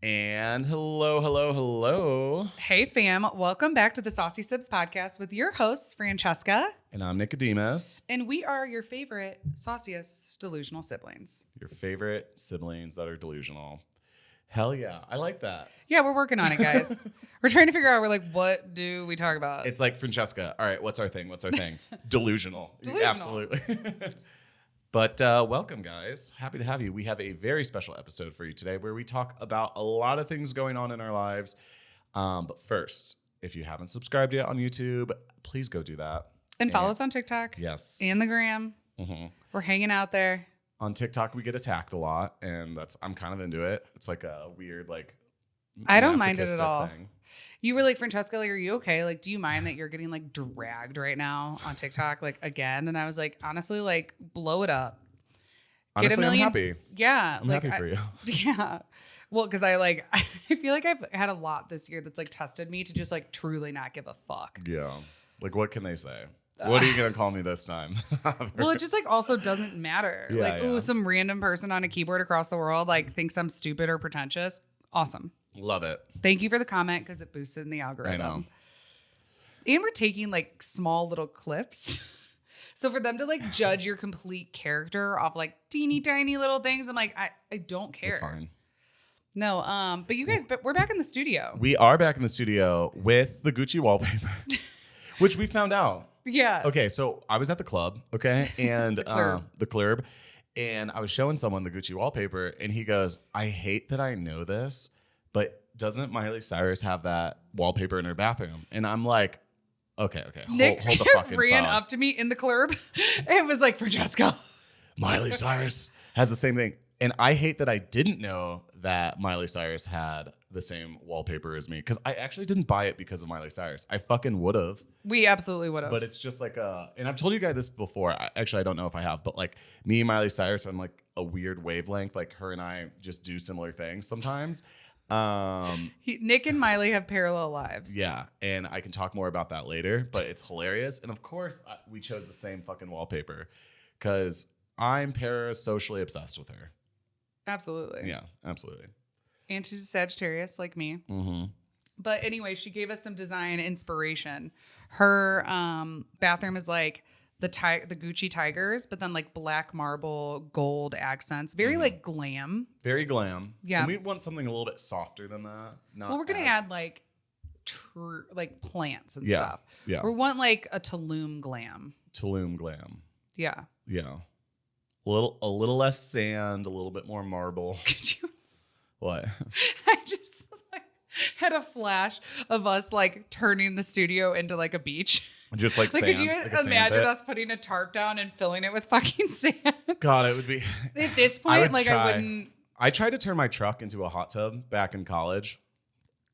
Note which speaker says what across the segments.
Speaker 1: And hello.
Speaker 2: Hey, fam. Welcome back to the SAUCY SIBZ podcast with your hosts, Francesca.
Speaker 1: And I'm Nicodemus.
Speaker 2: And we are your favorite sauciest delusional siblings.
Speaker 1: Your favorite siblings that are delusional. Hell yeah. I like that.
Speaker 2: Yeah, we're working on it, guys. We're trying to figure out, what do we talk about?
Speaker 1: It's like Francesca. All right, what's our thing? Delusional. Absolutely. But welcome, guys. Happy to have you. We have a very special episode for you today where we talk about a lot of things going on in our lives. But first, if you haven't subscribed yet on YouTube, please go do that.
Speaker 2: And follow us on TikTok.
Speaker 1: Yes.
Speaker 2: And the gram. Mm-hmm. We're hanging out there.
Speaker 1: On TikTok, we get attacked a lot, and I'm kind of into it. It's like a weird,
Speaker 2: I don't mind it at all.
Speaker 1: Thing.
Speaker 2: You were like, Francesca, are you okay? Do you mind that you're getting dragged right now on TikTok again? And I was like, honestly, blow it up.
Speaker 1: Honestly, get a million. I'm happy.
Speaker 2: Yeah.
Speaker 1: I'm happy for you.
Speaker 2: Yeah. Well, because I feel like I've had a lot this year that's tested me to just truly not give a fuck.
Speaker 1: Yeah. What can they say? What are you going to call me this time?
Speaker 2: Well, it just also doesn't matter.
Speaker 1: Yeah,
Speaker 2: some random person on a keyboard across the world thinks I'm stupid or pretentious. Awesome.
Speaker 1: Love it.
Speaker 2: Thank you for the comment because it boosted in the algorithm.
Speaker 1: I know.
Speaker 2: And we're taking small little clips. So for them to judge your complete character off teeny tiny little things, I'm I don't care.
Speaker 1: It's fine.
Speaker 2: No, but you guys, we're back in the studio.
Speaker 1: We are back in the studio with the Gucci wallpaper, which we found out.
Speaker 2: Yeah.
Speaker 1: Okay, so I was at the club, okay, and the club, and I was showing someone the Gucci wallpaper, and he goes, "I hate that I know this, but doesn't Miley Cyrus have that wallpaper in her bathroom?" And I'm like, okay,
Speaker 2: Nick
Speaker 1: hold the fucking
Speaker 2: ran
Speaker 1: phone.
Speaker 2: up to me in the club and was like, Francesca,
Speaker 1: Miley Cyrus has the same thing. And I hate that I didn't know that Miley Cyrus had the same wallpaper as me, because I actually didn't buy it because of Miley Cyrus. I fucking would have.
Speaker 2: We absolutely would have.
Speaker 1: But it's just and I've told you guys this before. I don't know if I have, but me and Miley Cyrus are on a weird wavelength. Her and I just do similar things sometimes.
Speaker 2: Nick and Miley have parallel lives.
Speaker 1: Yeah, and I can talk more about that later, but it's hilarious. And of course, we chose the same fucking wallpaper because I'm parasocially obsessed with her.
Speaker 2: Absolutely.
Speaker 1: Yeah, absolutely.
Speaker 2: And she's a Sagittarius like me.
Speaker 1: Mm-hmm.
Speaker 2: But anyway, she gave us some design inspiration. Her bathroom is the Gucci tigers, but then black marble, gold accents. Very glam.
Speaker 1: Very glam.
Speaker 2: Yeah.
Speaker 1: And we want something a little bit softer than that.
Speaker 2: Well, we're gonna add plants and stuff.
Speaker 1: Yeah.
Speaker 2: We want a Tulum glam.
Speaker 1: Tulum glam.
Speaker 2: Yeah.
Speaker 1: Yeah. A little less sand, a little bit more marble.
Speaker 2: Could you?
Speaker 1: What?
Speaker 2: I just had a flash of us turning the studio into a beach.
Speaker 1: Just sand.
Speaker 2: Could you imagine us putting a tarp down and filling it with fucking sand?
Speaker 1: God, it would be.
Speaker 2: At this point, I wouldn't.
Speaker 1: I tried to turn my truck into a hot tub back in college.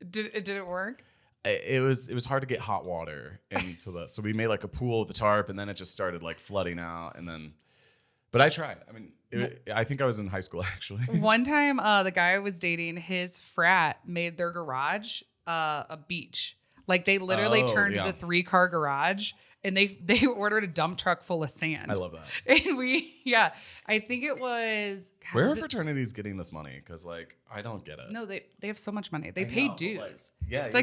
Speaker 2: Did it work?
Speaker 1: It was hard to get hot water into so we made a pool with the tarp, and then it just started flooding out, and then. But I tried. I mean, I think I was in high school, actually. One
Speaker 2: time, the guy I was dating, his frat made their garage a beach. They literally turned the 3-car garage, and they ordered a dump truck full of sand.
Speaker 1: I love that.
Speaker 2: And I think it was. God,
Speaker 1: where are fraternities getting this money? Because I don't get it.
Speaker 2: No, they have so much money. They pay dues.
Speaker 1: It's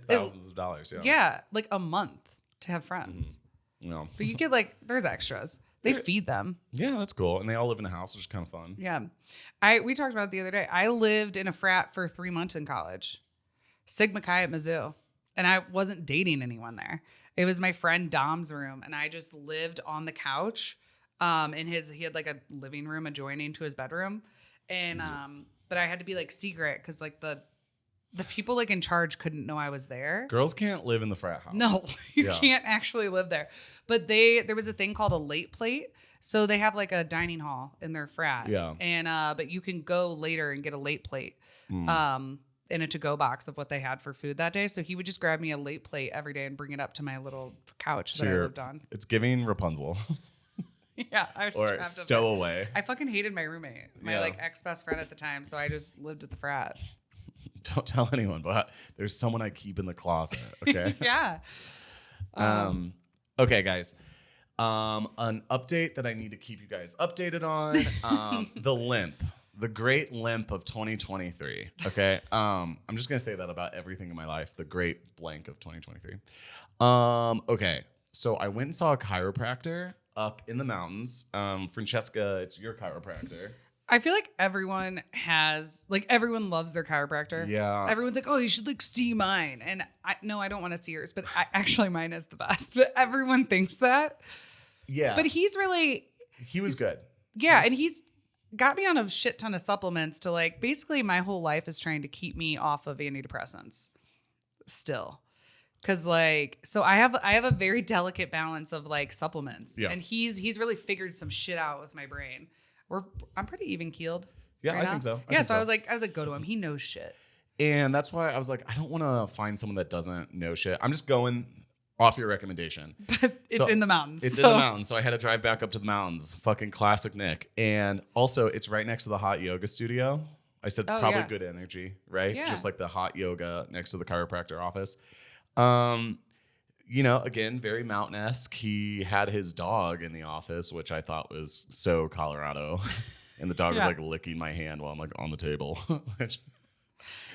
Speaker 1: thousands of dollars.
Speaker 2: Yeah, a month to have friends.
Speaker 1: Mm-hmm. No,
Speaker 2: but you get there's extras. They feed them.
Speaker 1: Yeah, that's cool. And they all live in a house, which is kind of fun.
Speaker 2: Yeah. We talked about it the other day. I lived in a frat for 3 months in college. Sigma Chi at Mizzou. And I wasn't dating anyone there. It was my friend Dom's room. And I just lived on the couch. He had a living room adjoining to his bedroom. And but I had to be secret because the people in charge couldn't know I was there.
Speaker 1: Girls can't live in the frat house.
Speaker 2: No, you can't actually live there. But there was a thing called a late plate. So they have a dining hall in their frat.
Speaker 1: Yeah.
Speaker 2: And but you can go later and get a late plate. In a to-go box of what they had for food that day. So he would just grab me a late plate every day and bring it up to my little couch that I lived on.
Speaker 1: It's giving Rapunzel.
Speaker 2: Yeah, I was
Speaker 1: or stowaway.
Speaker 2: I fucking hated my roommate, my ex-best friend at the time. So I just lived at the frat.
Speaker 1: Don't tell anyone, but there's someone I keep in the closet. Okay.
Speaker 2: Yeah.
Speaker 1: Okay, guys. An update that I need to keep you guys updated on. The limp. The great limp of 2023. Okay. I'm just gonna say that about everything in my life. The great blank of 2023. Okay. So I went and saw a chiropractor up in the mountains. Francesca, it's your chiropractor.
Speaker 2: I feel like everyone loves their chiropractor.
Speaker 1: Yeah.
Speaker 2: Everyone's like, oh, you should like see mine. And I don't want to see yours, but actually mine is the best. But everyone thinks that.
Speaker 1: Yeah.
Speaker 2: But he
Speaker 1: was good.
Speaker 2: Yeah. And he's got me on a shit ton of supplements to like, basically my whole life is trying to keep me off of antidepressants still. Cause like, so I have a very delicate balance of like supplements and he's really figured some shit out with my brain. I'm pretty even keeled.
Speaker 1: Yeah, I think so.
Speaker 2: I was like, go to him. He knows shit.
Speaker 1: And that's why I was like, I don't want to find someone that doesn't know shit. I'm just going off your recommendation.
Speaker 2: But it's in the mountains.
Speaker 1: It's in the mountains. So I had to drive back up to the mountains. Fucking classic Nick. And also it's right next to the hot yoga studio. I said probably good energy, right?
Speaker 2: Yeah.
Speaker 1: Just like the hot yoga next to the chiropractor office. Again, very mountain-esque. He had his dog in the office, which I thought was so Colorado. And the dog was like licking my hand while I'm like on the table.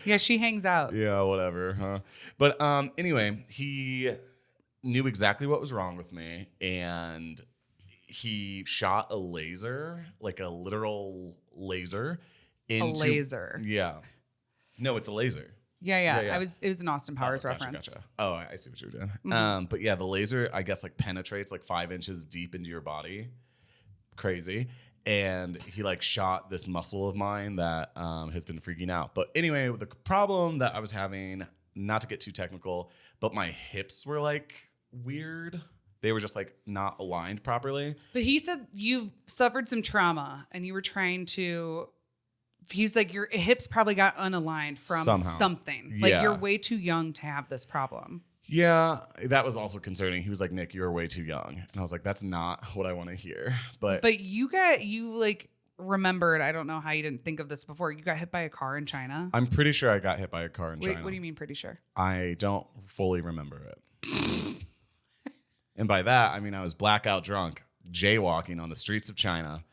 Speaker 2: Yeah, she hangs out.
Speaker 1: Yeah, whatever, huh? But anyway, he knew exactly what was wrong with me, and he shot a laser, like a literal laser.
Speaker 2: A laser.
Speaker 1: Yeah. No, it's a laser.
Speaker 2: Yeah. It was an Austin Powers reference.
Speaker 1: Gotcha. Oh, I see what you're doing. But yeah, the laser, I guess, like penetrates like 5 inches deep into your body. Crazy. And he like shot this muscle of mine that has been freaking out. But anyway, the problem that I was having, not to get too technical, but my hips were like weird. They were just like not aligned properly.
Speaker 2: But he said you've suffered some trauma and you were trying to... He's like, your hips probably got unaligned from something. Like, you're way too young to have this problem.
Speaker 1: Yeah, that was also concerning. He was like, Nick, you're way too young. And I was like, that's not what I want to hear. But
Speaker 2: you remembered, I don't know how you didn't think of this before. You got hit by a car in China?
Speaker 1: I'm pretty sure I got hit by a car in China.
Speaker 2: What do you mean pretty sure?
Speaker 1: I don't fully remember it. And by that, I mean I was blackout drunk, jaywalking on the streets of China.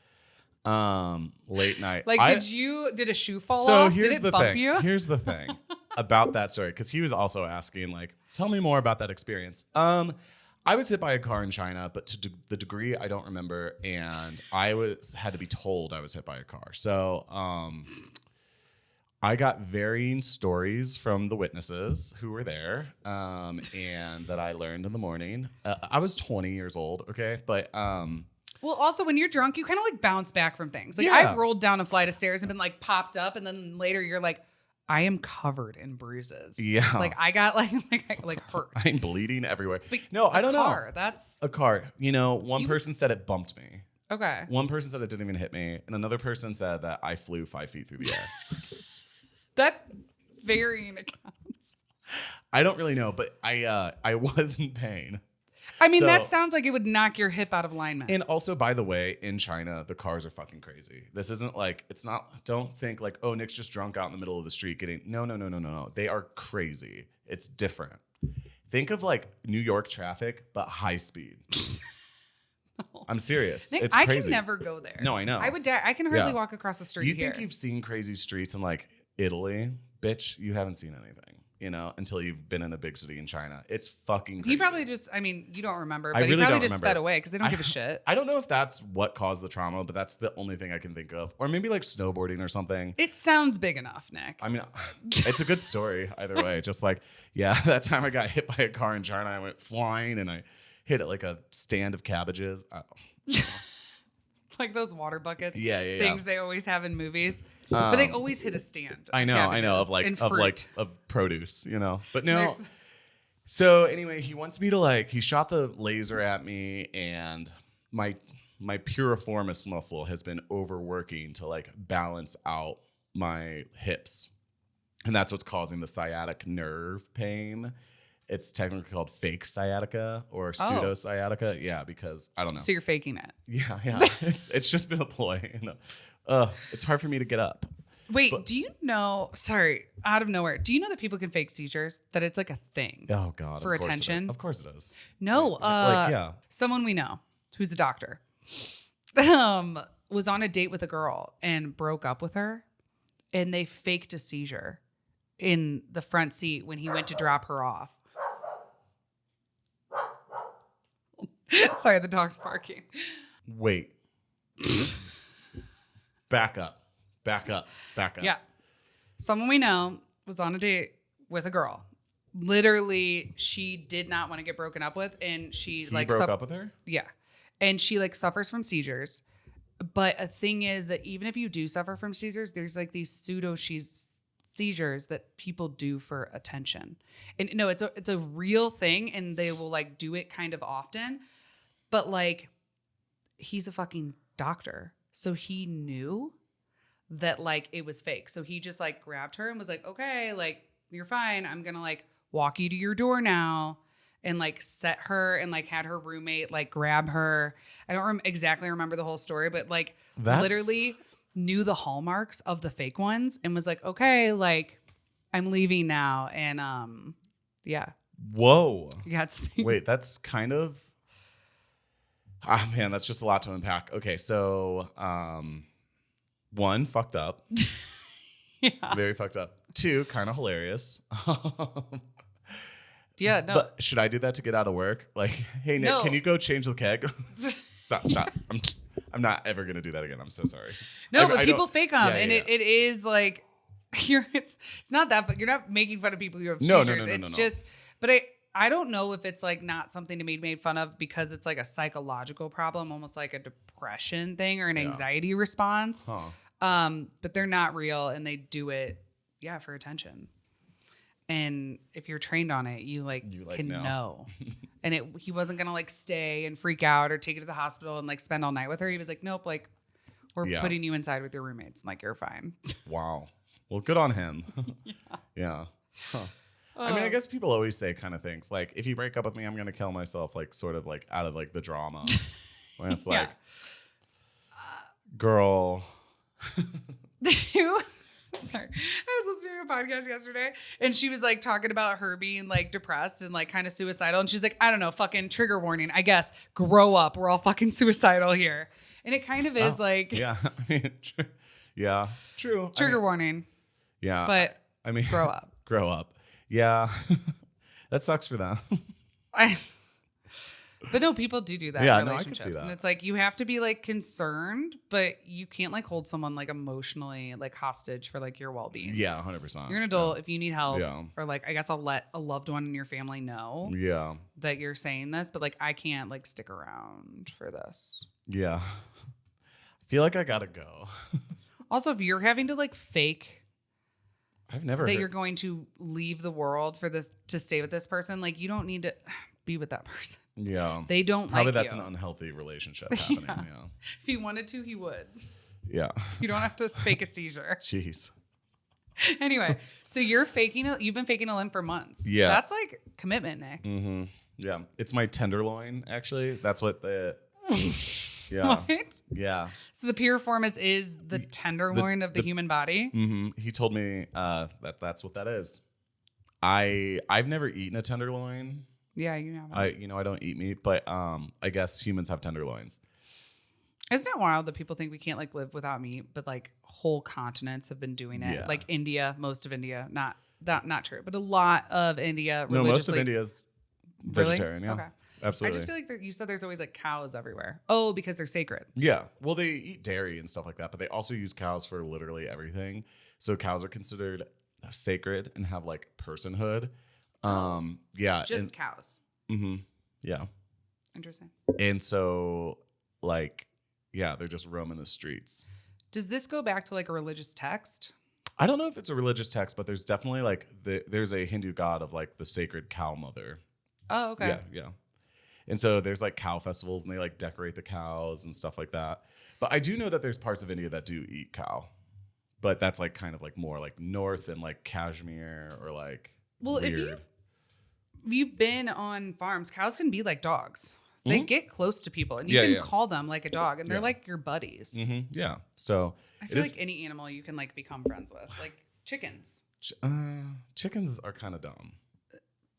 Speaker 1: Late night.
Speaker 2: Like, did a shoe fall off? Did it bump you?
Speaker 1: Here's the thing about that story, because he was also asking, like, tell me more about that experience. I was hit by a car in China, but to the degree I don't remember, and I had to be told I was hit by a car. So I got varying stories from the witnesses who were there, and that I learned in the morning. I was 20 years old, okay, but
Speaker 2: well, also when you're drunk, you kind of like bounce back from things. Like I've rolled down a flight of stairs and been like popped up, and then later you're like, I am covered in bruises.
Speaker 1: Yeah,
Speaker 2: like I got like hurt.
Speaker 1: I'm bleeding everywhere.
Speaker 2: But
Speaker 1: no, I don't know.
Speaker 2: That's
Speaker 1: a car. One person said it bumped me.
Speaker 2: Okay.
Speaker 1: One person said it didn't even hit me, and another person said that I flew 5 feet through the air.
Speaker 2: That's varying accounts.
Speaker 1: I don't really know, but I was in pain.
Speaker 2: I mean, that sounds like it would knock your hip out of alignment.
Speaker 1: And also, by the way, in China, the cars are fucking crazy. This isn't like, it's not, don't think like, oh, Nick's just drunk out in the middle of the street getting, no. They are crazy. It's different. Think of like New York traffic, but high speed. No. I'm serious.
Speaker 2: Nick,
Speaker 1: it's crazy.
Speaker 2: I can never go there.
Speaker 1: No, I know.
Speaker 2: I can hardly walk across the street
Speaker 1: You
Speaker 2: here.
Speaker 1: think you've seen crazy streets in like Italy? Bitch, you haven't seen anything. Until you've been in a big city in China. It's fucking crazy.
Speaker 2: He probably just, you don't remember, but
Speaker 1: really
Speaker 2: he probably just sped away because they don't give a shit.
Speaker 1: I don't know if that's what caused the trauma, but that's the only thing I can think of. Or maybe like snowboarding or something.
Speaker 2: It sounds big enough, Nick.
Speaker 1: I mean, it's a good story either way. Just like, yeah, that time I got hit by a car in China, I went flying and I hit it like a stand of cabbages.
Speaker 2: Like those water buckets
Speaker 1: things
Speaker 2: they always have in movies. But they always hit a stand.
Speaker 1: I know, of produce, But no. So anyway, he wants me to he shot the laser at me, and my piriformis muscle has been overworking to balance out my hips. And that's what's causing the sciatic nerve pain. It's technically called fake sciatica or pseudo sciatica. Yeah, because I don't know.
Speaker 2: So you're faking it.
Speaker 1: Yeah. It's just been a ploy. It's hard for me to get up.
Speaker 2: Wait, do you know? Sorry, out of nowhere. Do you know that people can fake seizures? That it's like a thing.
Speaker 1: Oh God,
Speaker 2: for attention.
Speaker 1: Of course it is.
Speaker 2: No, someone we know who's a doctor. was on a date with a girl and broke up with her, and they faked a seizure in the front seat when he went to drop her off. Sorry, the dog's barking.
Speaker 1: Wait. Back up.
Speaker 2: Yeah. Someone we know was on a date with a girl. Literally, she did not want to get broken up with, and she
Speaker 1: broke up with her?
Speaker 2: Yeah. And she suffers from seizures. But a thing is that even if you do suffer from seizures, there's these seizures that people do for attention. And no, it's a real thing, and they will do it kind of often. But he's a fucking doctor. So he knew that it was fake. So he just grabbed her and was like, okay, you're fine. I'm going to walk you to your door now, and set her, and had her roommate grab her. I don't exactly remember the whole story, but literally knew the hallmarks of the fake ones and was like, okay, I'm leaving now. And yeah.
Speaker 1: Whoa.
Speaker 2: Yeah.
Speaker 1: Wait, that's kind of, man, that's just a lot to unpack. Okay. So, one, fucked up.
Speaker 2: Yeah.
Speaker 1: Very fucked up. Two, kind of hilarious.
Speaker 2: Yeah, no.
Speaker 1: But should I do that to get out of work? Hey, Nick, Can you go change the keg? Stop. I'm not ever going to do that again. I'm so sorry.
Speaker 2: No, but people fake them. And it is it's not that, but you're not making fun of people who have seizures. It's just, but I don't know if it's not something to be made fun of because it's a psychological problem, almost like a depression thing or an anxiety response. But they're not real, and they do it, for attention. And if you're trained on it, you can know. And he wasn't gonna stay and freak out or take her to the hospital and spend all night with her. He was like, nope, we're putting you inside with your roommates. You're fine.
Speaker 1: Wow. Well, good on him. Yeah. Huh. I mean, I guess people always say kind of things if you break up with me, I'm gonna kill myself. Sort of out of the drama. When it's girl.
Speaker 2: Did you? Sorry. I was listening to a podcast yesterday, and she was talking about her being depressed and kind of suicidal. And she's like, I don't know, fucking trigger warning, I guess. Grow up. We're all fucking suicidal here. And it kind of is
Speaker 1: yeah. I mean, yeah, true.
Speaker 2: Trigger warning.
Speaker 1: Yeah.
Speaker 2: But I mean, grow up.
Speaker 1: Grow up. Yeah. That sucks for them.
Speaker 2: But no, people do that
Speaker 1: in
Speaker 2: relationships.
Speaker 1: No, I can see that.
Speaker 2: And it's you have to be concerned, but you can't hold someone emotionally hostage for your well-being.
Speaker 1: Yeah, 100%.
Speaker 2: You're an adult. If you need help, or I guess I'll let a loved one in your family know.
Speaker 1: Yeah.
Speaker 2: That you're saying this, but I can't stick around for this.
Speaker 1: Yeah. I feel I gotta go.
Speaker 2: Also, if you're having to fake,
Speaker 1: I've never
Speaker 2: that you're going to leave the world for this to stay with this person, you don't need to be with that person.
Speaker 1: Yeah.
Speaker 2: They don't
Speaker 1: Probably
Speaker 2: like you.
Speaker 1: That's an unhealthy relationship happening. Yeah.
Speaker 2: If he wanted to, he would.
Speaker 1: Yeah.
Speaker 2: So you don't have to fake a seizure.
Speaker 1: Jeez.
Speaker 2: Anyway, so you've been faking a limb for months.
Speaker 1: Yeah.
Speaker 2: That's commitment, Nick.
Speaker 1: Mm-hmm. Yeah. It's my tenderloin, actually. That's what
Speaker 2: Yeah. What?
Speaker 1: Yeah.
Speaker 2: So the piriformis is the tenderloin of the human body?
Speaker 1: Mm-hmm. He told me that's what that is. I've never eaten a tenderloin.
Speaker 2: Yeah, you know.
Speaker 1: I don't eat meat, but I guess humans have tenderloins.
Speaker 2: Isn't it wild that people think we can't live without meat, but whole continents have been doing it?
Speaker 1: Yeah.
Speaker 2: India, most of India, not true, but a lot of India religiously.
Speaker 1: No, most of India's vegetarian.
Speaker 2: Really?
Speaker 1: Yeah,
Speaker 2: okay,
Speaker 1: absolutely.
Speaker 2: I just feel you said there's always cows everywhere. Oh, because they're sacred.
Speaker 1: Yeah, well, they eat dairy and stuff like that, but they also use cows for literally everything. So cows are considered sacred and have personhood. Yeah,
Speaker 2: just cows.
Speaker 1: Mm-hmm. Yeah.
Speaker 2: Interesting.
Speaker 1: And so, they're just roaming the streets.
Speaker 2: Does this go back to a religious text?
Speaker 1: I don't know if it's a religious text, but there's definitely there's a Hindu god of the sacred cow mother.
Speaker 2: Oh, okay.
Speaker 1: Yeah, yeah. And so there's cow festivals, and they decorate the cows and stuff like that. But I do know that there's parts of India that do eat cow, but that's kind of more north and Kashmir or
Speaker 2: well,
Speaker 1: weird.
Speaker 2: If you've been on farms, cows can be like dogs. They get close to people, and you can call them like a dog, and they're your buddies.
Speaker 1: Mm-hmm. Yeah. So
Speaker 2: I feel any animal you can become friends with, chickens.
Speaker 1: Chickens are kind of dumb.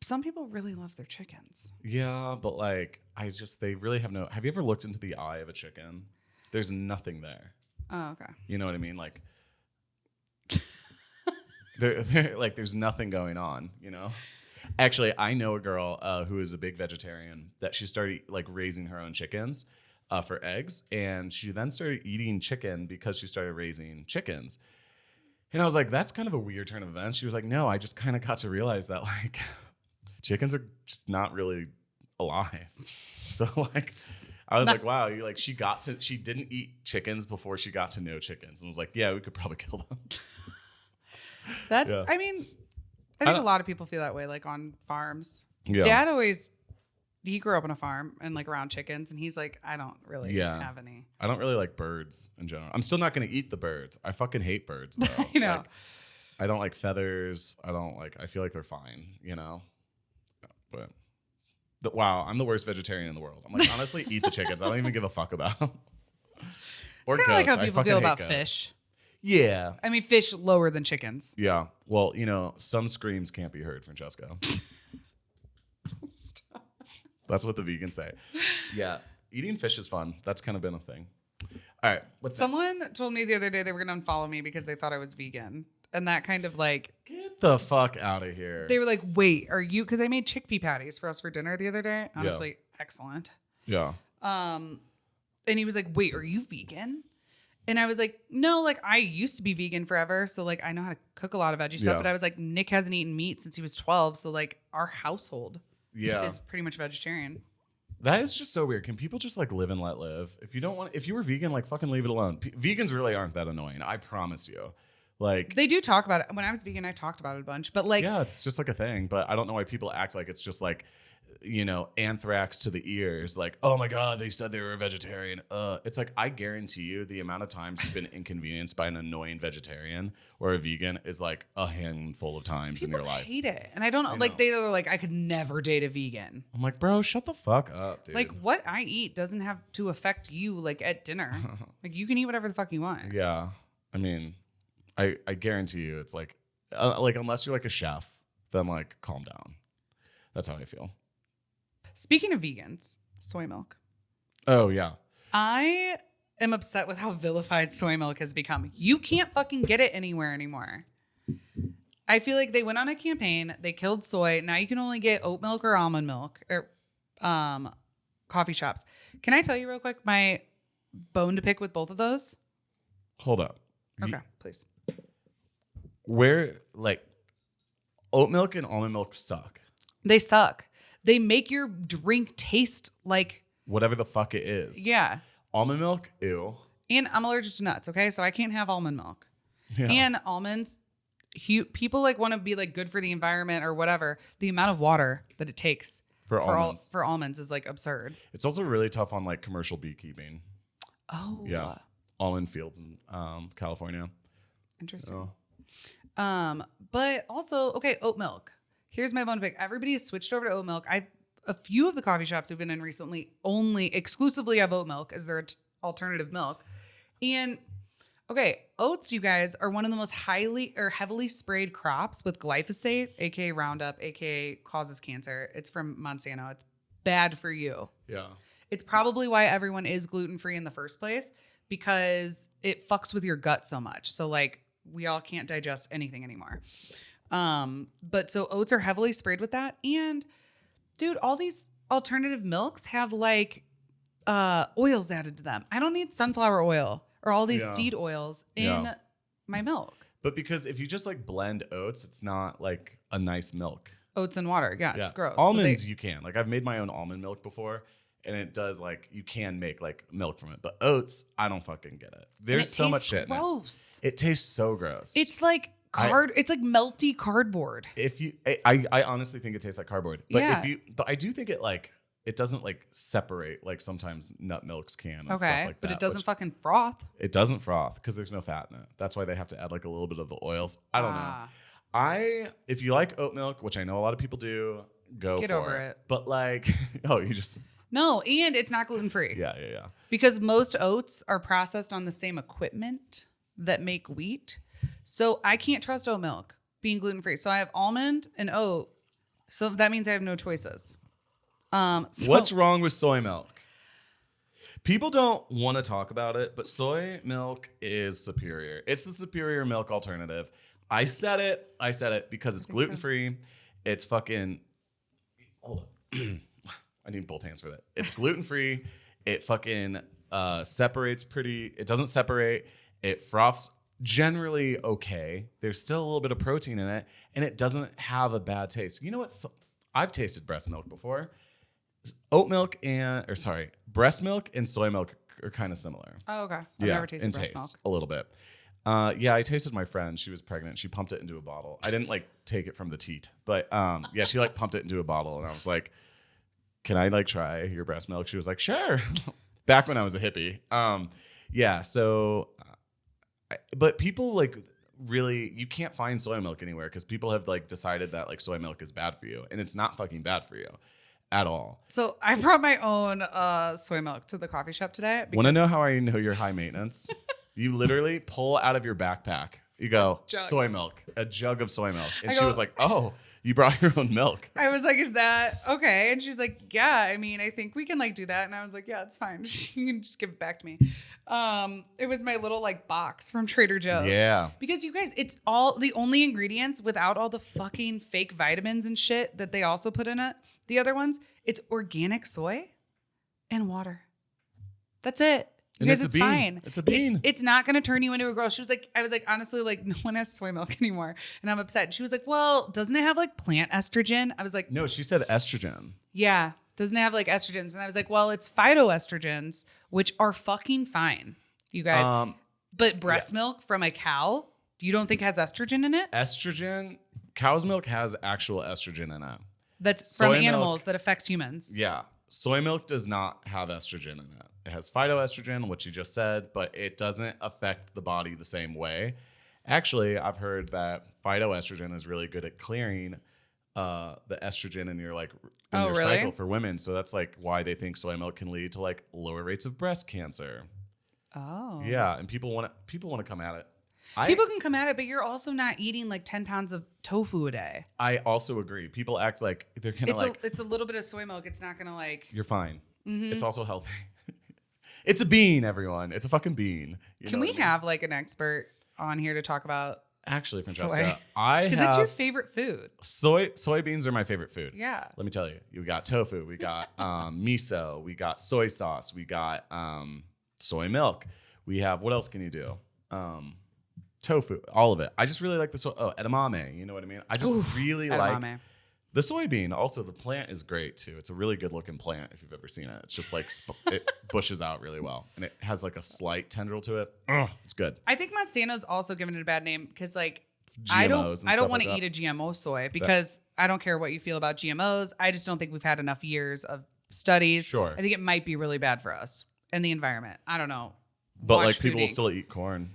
Speaker 2: Some people really love their chickens.
Speaker 1: Yeah, but they really have no. Have you ever looked into the eye of a chicken? There's nothing there.
Speaker 2: Oh, okay.
Speaker 1: You know what I mean? Like, like there's nothing going on, you know? Actually, I know a girl who is a big vegetarian that she started like raising her own chickens for eggs. And she then started eating chicken because she started raising chickens. And I was like, that's kind of a weird turn of events. She was like, no, I just kind of got to realize that like chickens are just not really alive. So like, I was like, wow, you like, she didn't eat chickens before she got to know chickens and was like, yeah, we could probably kill them.
Speaker 2: That's, yeah. I mean, I think a lot of people feel that way, like on farms.
Speaker 1: Yeah.
Speaker 2: Dad he grew up on a farm and like around chickens, and he's like, I don't really have any.
Speaker 1: I don't really like birds in general. I'm still not going to eat the birds. I fucking hate birds, though.
Speaker 2: You know.
Speaker 1: Like, I don't like feathers. I feel like they're fine, you know? But, wow, I'm the worst vegetarian in the world. I'm like, honestly, eat the chickens. I don't even give a fuck about them. Or
Speaker 2: kind of like how people feel about fish.
Speaker 1: Yeah.
Speaker 2: I mean, fish lower than chickens.
Speaker 1: Yeah. Well, you know, some screams can't be heard, Francesca. That's what the vegans say. Yeah. Eating fish is fun. That's kind of been a thing. All right.
Speaker 2: Someone told me the other day they were going to unfollow me because they thought I was vegan. And that kind of like...
Speaker 1: Get the fuck out of here.
Speaker 2: They were like, wait, are you... Because I made chickpea patties for us for dinner the other day. Honestly, excellent.
Speaker 1: Yeah.
Speaker 2: And he was like, wait, are you vegan? And I was like, no, like I used to be vegan forever. So like I know how to cook a lot of veggie stuff. But I was like, Nick hasn't eaten meat since he was 12. So like our household is pretty much vegetarian.
Speaker 1: That is just so weird. Can people just like live and let live? If you were vegan, like fucking leave it alone. Vegans really aren't that annoying. I promise you. Like
Speaker 2: they do talk about it. When I was vegan, I talked about it a bunch. But like,
Speaker 1: yeah, it's just like a thing. But I don't know why people act like it's just like, you know, anthrax to the ears. Like, oh my God, they said they were a vegetarian. It's like, I guarantee you the amount of times you've been inconvenienced by an annoying vegetarian or a vegan is like a handful of times in your life.
Speaker 2: I hate it. And I don't know. Like they're like, I could never date a vegan.
Speaker 1: I'm like, bro, shut the fuck up, dude.
Speaker 2: Like what I eat doesn't have to affect you like at dinner. Like you can eat whatever the fuck you want.
Speaker 1: Yeah. I mean, I guarantee you it's like unless you're like a chef, then like calm down. That's how I feel.
Speaker 2: Speaking of vegans, soy milk.
Speaker 1: Oh, yeah.
Speaker 2: I am upset with how vilified soy milk has become. You can't fucking get it anywhere anymore. I feel like they went on a campaign. They killed soy. Now you can only get oat milk or almond milk or coffee shops. Can I tell you real quick my bone to pick with both of those?
Speaker 1: Hold up.
Speaker 2: Okay, please.
Speaker 1: Where, like, oat milk and almond milk suck.
Speaker 2: They suck. They make your drink taste like
Speaker 1: whatever the fuck it is.
Speaker 2: Yeah.
Speaker 1: Almond milk, ew.
Speaker 2: And I'm allergic to nuts, okay? So I can't have almond milk.
Speaker 1: Yeah.
Speaker 2: And almonds, people like want to be like good for the environment or whatever. The amount of water that it takes for almonds is like absurd.
Speaker 1: It's also really tough on like commercial beekeeping.
Speaker 2: Oh.
Speaker 1: Yeah. Almond fields in California.
Speaker 2: Interesting. But also, okay, oat milk. Here's my bone to pick. Everybody has switched over to oat milk. A few of the coffee shops we've been in recently only exclusively have oat milk as their alternative milk. And okay, oats, you guys, are one of the most heavily sprayed crops with glyphosate, aka Roundup, aka causes cancer. It's from Monsanto. It's bad for you.
Speaker 1: Yeah. It's
Speaker 2: probably why everyone is gluten-free in the first place, because it fucks with your gut so much. So like we all can't digest anything anymore. But so oats are heavily sprayed with that. And dude, all these alternative milks have like oils added to them. I don't need sunflower oil or all these seed oils in my milk.
Speaker 1: But because if you just like blend oats, it's not like a nice milk.
Speaker 2: Oats and water. Yeah, it's gross.
Speaker 1: Almonds, you can. Like I've made my own almond milk before, and it does like you can make like milk from it. But oats, I don't fucking get it. There's so much shit
Speaker 2: gross.
Speaker 1: in it. It tastes so gross.
Speaker 2: It's like it's like melty cardboard.
Speaker 1: I honestly think it tastes like cardboard. But but I do think it doesn't like separate like sometimes nut milks can and stuff like that.
Speaker 2: But it doesn't fucking froth.
Speaker 1: It doesn't froth because there's no fat in it. That's why they have to add like a little bit of the oils. I don't know. If you like oat milk, which I know a lot of people do, get over it. But like,
Speaker 2: no, and it's not gluten free.
Speaker 1: Yeah.
Speaker 2: Because most oats are processed on the same equipment that make wheat. So I can't trust oat milk being gluten free. So I have almond and oat. So that means I have no choices.
Speaker 1: What's wrong with soy milk? People don't want to talk about it, but soy milk is superior. It's the superior milk alternative. I said it because it's gluten-free. So. It's fucking... Hold on. I need both hands for that. It's gluten-free. It fucking separates pretty... It doesn't separate. It froths generally okay. There's still a little bit of protein in it, and it doesn't have a bad taste. You know what? I've tasted breast milk before. Breast milk and soy milk are kind of similar.
Speaker 2: Oh, okay. I've never tasted breast milk.
Speaker 1: A little bit. I tasted my friend. She was pregnant. She pumped it into a bottle. I didn't take it from the teat, but she pumped it into a bottle, and I was like, "Can I try your breast milk?" She was like, "Sure." Back when I was a hippie. But people really, you can't find soy milk anywhere because people have decided that soy milk is bad for you, and it's not fucking bad for you. At all. So
Speaker 2: I brought my own soy milk to the coffee shop today.
Speaker 1: Want to know how I know you're high maintenance? You literally pull out of your backpack. You go, soy milk, a jug of soy milk. And she was like, oh, you brought your own milk.
Speaker 2: I was like, is that okay? And she's like, yeah, I mean, I think we can do that. And I was like, yeah, it's fine. You can just give it back to me. It was my little box from Trader Joe's.
Speaker 1: Yeah.
Speaker 2: Because you guys, it's all the only ingredients without all the fucking fake vitamins and shit that they also put in it. The other ones, it's organic soy and water. That's it. Because it's fine.
Speaker 1: It's a bean.
Speaker 2: It's not going to turn you into a girl. She was like, I was like, honestly, no one has soy milk anymore. And I'm upset. And she was like, well, doesn't it have plant estrogen? I was like,
Speaker 1: no, she said estrogen.
Speaker 2: Yeah. Doesn't it have estrogens? And I was like, well, it's phytoestrogens, which are fucking fine, you guys. But breast milk from a cow, you don't think has estrogen in it?
Speaker 1: Estrogen, cow's milk has actual estrogen in it.
Speaker 2: That's from animals that affects humans.
Speaker 1: Yeah. Soy milk does not have estrogen in it. It has phytoestrogen, which you just said, but it doesn't affect the body the same way. Actually, I've heard that phytoestrogen is really good at clearing the estrogen in your cycle for women. So that's why they think soy milk can lead to lower rates of breast cancer.
Speaker 2: Oh.
Speaker 1: Yeah, and people want to come at it.
Speaker 2: People can come at it, but you're also not eating 10 pounds of tofu a day.
Speaker 1: I also agree. People act like they're gonna
Speaker 2: it's a little bit of soy milk. It's not gonna
Speaker 1: You're fine. Mm-hmm. It's also healthy. It's a bean, everyone. It's a fucking bean.
Speaker 2: Can we have an expert on here to talk about?
Speaker 1: Actually, Francesca,
Speaker 2: soy? Because it's your favorite food.
Speaker 1: Soybeans are my favorite food.
Speaker 2: Yeah.
Speaker 1: Let me tell you. We got tofu. We got miso. We got soy sauce. We got soy milk. We have, what else can you do? Tofu, all of it. I just really like the edamame. You know what I mean? I just really edamame. Like the soybean. Also, the plant is great too. It's a really good looking plant if you've ever seen it. It's just it bushes out really well, and it has a slight tendril to it. It's good.
Speaker 2: I think Monsanto's also given it a bad name because I don't want to eat a GMO soy because I don't care what you feel about GMOs. I just don't think we've had enough years of studies.
Speaker 1: Sure.
Speaker 2: I think it might be really bad for us and the environment. I don't know.
Speaker 1: But people will still eat corn.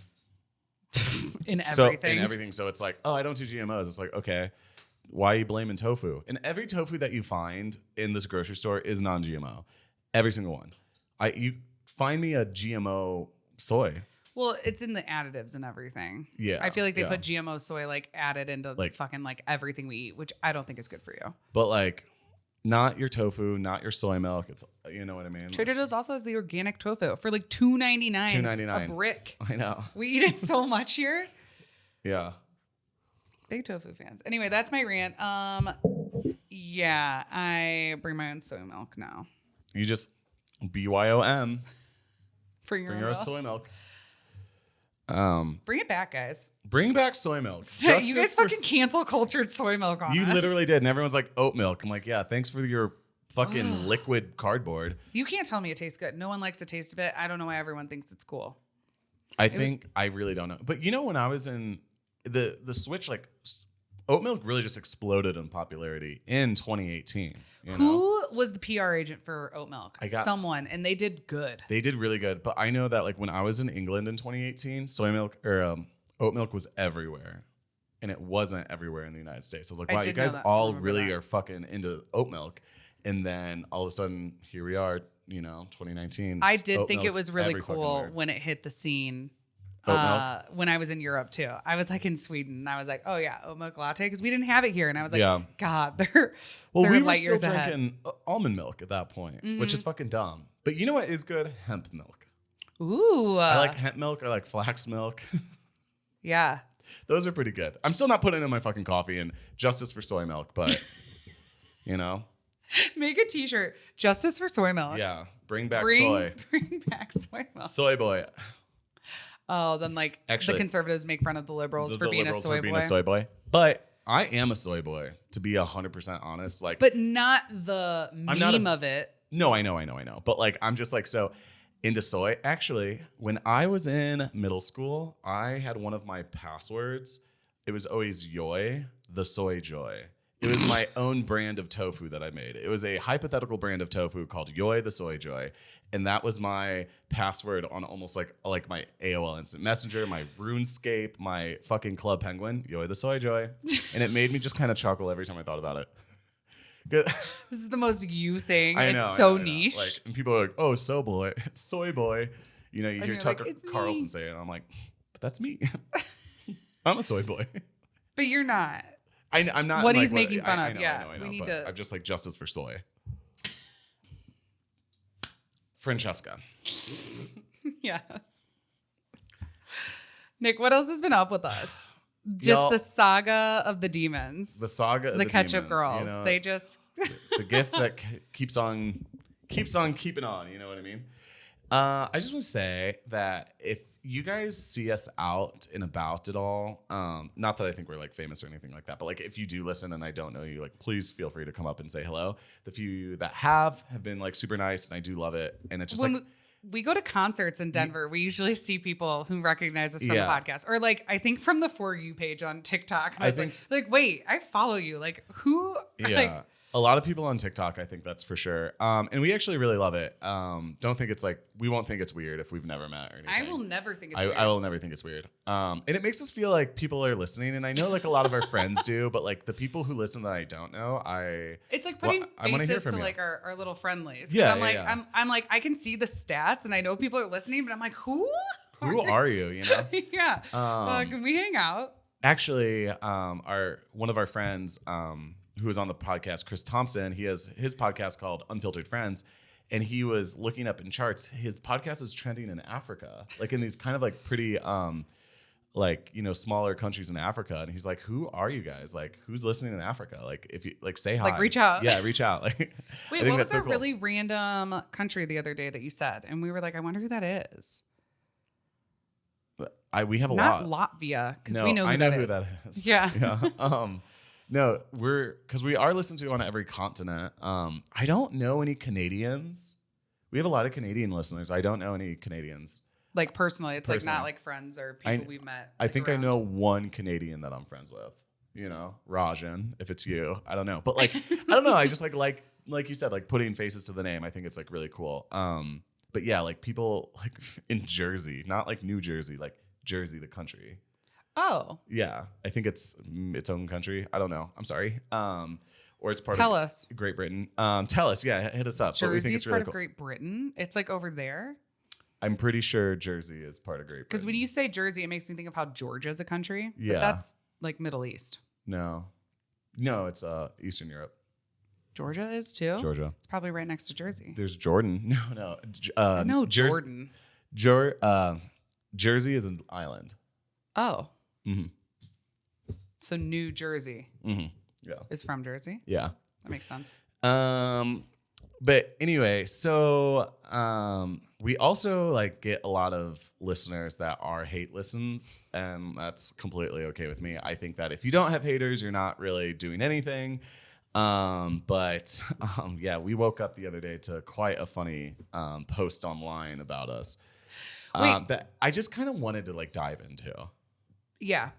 Speaker 2: In everything.
Speaker 1: So it's I don't do GMOs. It's okay, why are you blaming tofu? And every tofu that you find in this grocery store is non-GMO. Every single one. You find me a GMO soy.
Speaker 2: Well, it's in the additives and everything.
Speaker 1: Yeah.
Speaker 2: I feel like they put GMO soy added into fucking everything we eat, which I don't think is good for you.
Speaker 1: But not your tofu, not your soy milk. It's, you know what I mean?
Speaker 2: Trader Joe's also has the organic tofu for $2.99.
Speaker 1: $2.99
Speaker 2: a brick.
Speaker 1: I know.
Speaker 2: We eat it so much here.
Speaker 1: Yeah.
Speaker 2: Big tofu fans. Anyway, that's my rant. Yeah, I bring my own soy milk now.
Speaker 1: You just BYOM.
Speaker 2: Bring your own
Speaker 1: soy milk.
Speaker 2: Bring it back, guys.
Speaker 1: Bring back soy milk.
Speaker 2: You guys fucking cancel cultured soy milk on us.
Speaker 1: You literally did. And everyone's like, oat milk. I'm like, yeah, thanks for your fucking liquid cardboard.
Speaker 2: You can't tell me it tastes good. No one likes the taste of it. I don't know why everyone thinks it's cool.
Speaker 1: I really don't know. But when I was in the switch, oat milk really just exploded in popularity in 2018.
Speaker 2: Who was the PR agent for oat milk? Someone, and they did good.
Speaker 1: They did really good. But I know that when I was in England in 2018, soy milk or oat milk was everywhere. And it wasn't everywhere in the United States. I was like, wow, you guys all really are fucking into oat milk. And then all of a sudden, here we are, 2019.
Speaker 2: I did think it was really cool when it hit the scene. When I was in Europe too, I was in Sweden, and I was like, "Oh yeah, oat milk latte," because we didn't have it here, and I was like, "God, they're
Speaker 1: we were
Speaker 2: light
Speaker 1: still
Speaker 2: years
Speaker 1: drinking almond milk at that point, which is fucking dumb. But you know what is good? Hemp milk.
Speaker 2: Ooh.
Speaker 1: I like hemp milk. I like flax milk.
Speaker 2: Yeah.
Speaker 1: Those are pretty good. I'm still not putting in my fucking coffee and justice for soy milk, but you know.
Speaker 2: Make a t-shirt. Justice for soy milk.
Speaker 1: Yeah. Bring back soy.
Speaker 2: Bring back soy milk.
Speaker 1: Soy boy.
Speaker 2: Oh, then like
Speaker 1: Actually,
Speaker 2: the conservatives make fun of the liberals for being a soy boy.
Speaker 1: Being a soy boy. But I am a soy boy, to be 100% honest. Like,
Speaker 2: but not the meme of it.
Speaker 1: No, I know. But like, I'm just like so into soy. Actually, when I was in middle school, I had one of my passwords. It was always Yoy, the soy joy. It was my own brand of tofu that I made. It was a hypothetical brand of tofu called Yoy, the soy joy. And that was my password on almost like my AOL Instant Messenger, my RuneScape, my fucking Club Penguin, Yoy, the soy joy. And it made me just kind of chuckle every time I thought about it.
Speaker 2: This is the most you thing.
Speaker 1: I know,
Speaker 2: it's so
Speaker 1: I know.
Speaker 2: niche.
Speaker 1: Like, and people are like, "Oh, soy boy." You know, you hear Tucker
Speaker 2: like,
Speaker 1: Carlson say it, and I'm like, "But that's me. I'm a soy boy."
Speaker 2: But you're not.
Speaker 1: I'm not.
Speaker 2: What
Speaker 1: like,
Speaker 2: he's making fun of.
Speaker 1: I know,
Speaker 2: yeah,
Speaker 1: I know,
Speaker 2: we need
Speaker 1: but
Speaker 2: to.
Speaker 1: I'm just like justice for soy. Francesca.
Speaker 2: Yes. Nick, what else has been up with us? Just the saga of the demons.
Speaker 1: The saga of
Speaker 2: the ketchup
Speaker 1: demons,
Speaker 2: girls.
Speaker 1: You know,
Speaker 2: They just
Speaker 1: the gift that keeps on keeping on. You know what I mean? I just want to say that if you guys see us out and about at all, not that I think we're like famous or anything like that, but like if you do listen and I don't know you, like please feel free to come up and say hello. The few that have been like super nice and I do love it. And it's just
Speaker 2: when
Speaker 1: like
Speaker 2: we go to concerts in Denver, we usually see people who recognize us from
Speaker 1: Yeah.
Speaker 2: the podcast, or like I think from the For You page on TikTok. I was
Speaker 1: think-
Speaker 2: like, wait, I follow you. Like who?
Speaker 1: yeah.
Speaker 2: Like,
Speaker 1: A lot of people on TikTok, I think that's for sure. And we actually really love it. Don't think it's like, we won't think it's weird if we've never met or anything.
Speaker 2: I will never think it's weird.
Speaker 1: I will never think it's weird. And it makes us feel like people are listening. And I know like a lot of our friends do, but like the people who listen that I don't know,
Speaker 2: it's like putting
Speaker 1: I wanna hear
Speaker 2: faces
Speaker 1: from
Speaker 2: to
Speaker 1: you.
Speaker 2: like our little friendlies.
Speaker 1: Yeah,
Speaker 2: I'm like,
Speaker 1: yeah.
Speaker 2: I'm like, I can see the stats and I know people are listening, but I'm like, who
Speaker 1: are you, you know?
Speaker 2: Yeah. Can we hang out?
Speaker 1: Actually, one of our friends, who was on the podcast, Chris Thompson, he has his podcast called Unfiltered Friends, and he was looking up in charts. His podcast is trending in Africa, like in these kind of like pretty, like, you know, smaller countries in Africa. And he's like, "Who are you guys? Like, who's listening in Africa? Like, if you like, say hi,
Speaker 2: Like, reach out."
Speaker 1: Yeah, reach out. Like,
Speaker 2: Wait, what was a really random country the other day that you said? And we were like, I wonder who that is.
Speaker 1: We have a
Speaker 2: Not
Speaker 1: lot.
Speaker 2: Latvia, because
Speaker 1: No,
Speaker 2: we know
Speaker 1: I
Speaker 2: who
Speaker 1: know
Speaker 2: that
Speaker 1: who
Speaker 2: is.
Speaker 1: that is.
Speaker 2: Yeah.
Speaker 1: Yeah. No, because we are listened to on every continent. I don't know any Canadians. We have a lot of Canadian listeners. I don't know any Canadians.
Speaker 2: Like personally, it's like
Speaker 1: Personally.
Speaker 2: not like friends or people we've met.
Speaker 1: I
Speaker 2: like,
Speaker 1: think
Speaker 2: around.
Speaker 1: I know one Canadian that I'm friends with. You know, Rajan, if it's you. I don't know. But like, I don't know. I just like you said, like putting faces to the name. I think it's like really cool. But yeah, like people like in Jersey, not like New Jersey, like Jersey, the country.
Speaker 2: Oh.
Speaker 1: Yeah, I think it's its own country. I don't know. I'm sorry. Or it's part
Speaker 2: Tell
Speaker 1: of
Speaker 2: us.
Speaker 1: Great Britain. Tell us. Yeah, hit us up. But we think
Speaker 2: Jersey's
Speaker 1: it's really
Speaker 2: part
Speaker 1: cool.
Speaker 2: of Great Britain. It's like over there.
Speaker 1: I'm pretty sure Jersey is part of Great Britain.
Speaker 2: Because when you say Jersey, it makes me think of how Georgia's a country.
Speaker 1: Yeah.
Speaker 2: But that's like Middle East.
Speaker 1: No, it's Eastern Europe.
Speaker 2: Georgia is too?
Speaker 1: Georgia.
Speaker 2: It's probably right next to Jersey.
Speaker 1: There's Jordan. No.
Speaker 2: I know Jordan.
Speaker 1: Jersey is an island.
Speaker 2: Oh.
Speaker 1: Mm-hmm.
Speaker 2: So New Jersey
Speaker 1: Mm-hmm. Yeah.
Speaker 2: is from Jersey?
Speaker 1: Yeah.
Speaker 2: That makes sense.
Speaker 1: But anyway, so we also like get a lot of listeners that are hate listens, and that's completely okay with me. I think that if you don't have haters, you're not really doing anything. But yeah, we woke up the other day to quite a funny post online about us that I just kind of wanted to like dive into.
Speaker 2: Yeah.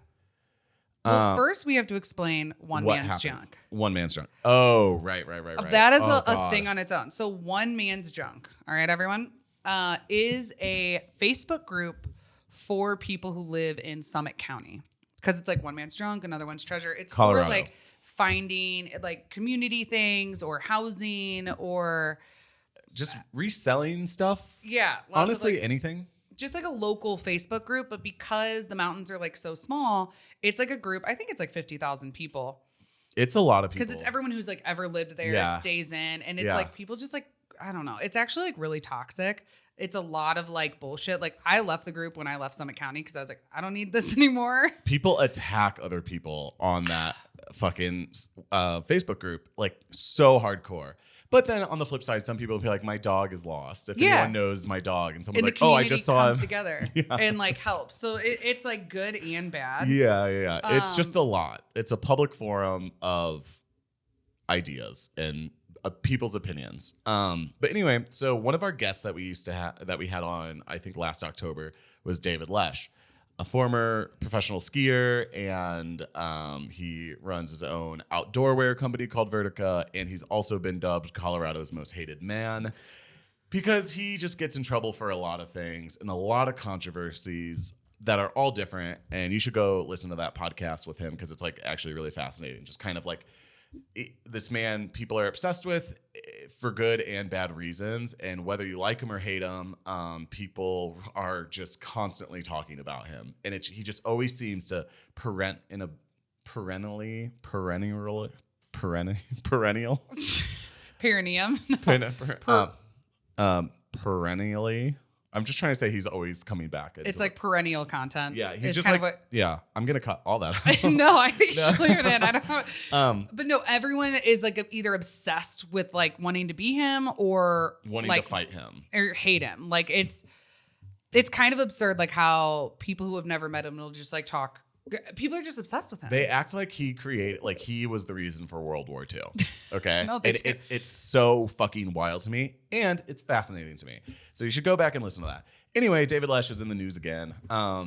Speaker 2: Well, first we have to explain one
Speaker 1: What
Speaker 2: man's
Speaker 1: happened?
Speaker 2: junk.
Speaker 1: One man's junk. Oh, right.
Speaker 2: That is
Speaker 1: Oh,
Speaker 2: a
Speaker 1: God.
Speaker 2: thing on its own. So one man's junk, all right, everyone, is a Facebook group for people who live in Summit County. Because it's like one man's junk, another one's treasure. It's
Speaker 1: Colorado.
Speaker 2: for like finding like community things or housing or
Speaker 1: Just reselling stuff.
Speaker 2: yeah. Lots
Speaker 1: Honestly,
Speaker 2: of, like,
Speaker 1: anything.
Speaker 2: just like a local Facebook group, but because the mountains are like so small, it's like a group. I think it's like 50,000 people
Speaker 1: It's a lot of people.
Speaker 2: because it's everyone who's like ever lived there,
Speaker 1: Yeah.
Speaker 2: stays in, and it's
Speaker 1: Yeah.
Speaker 2: like people just like I don't know. It's actually like really toxic. It's a lot of like bullshit. Like I left the group when I left Summit County because I was like, I don't need this anymore.
Speaker 1: People attack other people on that fucking Facebook group like so hardcore. But then on the flip side, some people will be like, my dog is lost. If anyone knows my dog, and someone's like, oh, I just saw him
Speaker 2: together and like helps. So it's like good and bad.
Speaker 1: Yeah. It's just a lot. It's a public forum of ideas and people's opinions. But anyway, so one of our guests that we had on, I think last October, was David Lesh, a former professional skier, and he runs his own outdoor wear company called Vertica, and he's also been dubbed Colorado's most hated man because he just gets in trouble for a lot of things and a lot of controversies that are all different. And you should go listen to that podcast with him because it's like actually really fascinating. Just kind of like this man people are obsessed with for good and bad reasons, and whether you like him or hate him, people are just constantly talking about him, and he just always seems to perennial perennially. I'm just trying to say he's always coming back.
Speaker 2: It's like perennial content.
Speaker 1: Yeah, he's just like, I'm going to cut all that out.
Speaker 2: No, I think you should leave it in. I don't know. But no, everyone is like either obsessed with like wanting to be him or
Speaker 1: wanting
Speaker 2: like,
Speaker 1: to fight him
Speaker 2: or hate him. Like it's kind of absurd, like how people who have never met him will just like talk. People are just obsessed with him.
Speaker 1: They act like he was the reason for World War II. Okay.
Speaker 2: No,
Speaker 1: and it's so fucking wild to me, and it's fascinating to me. So you should go back and listen to that. Anyway, David Lesh is in the news again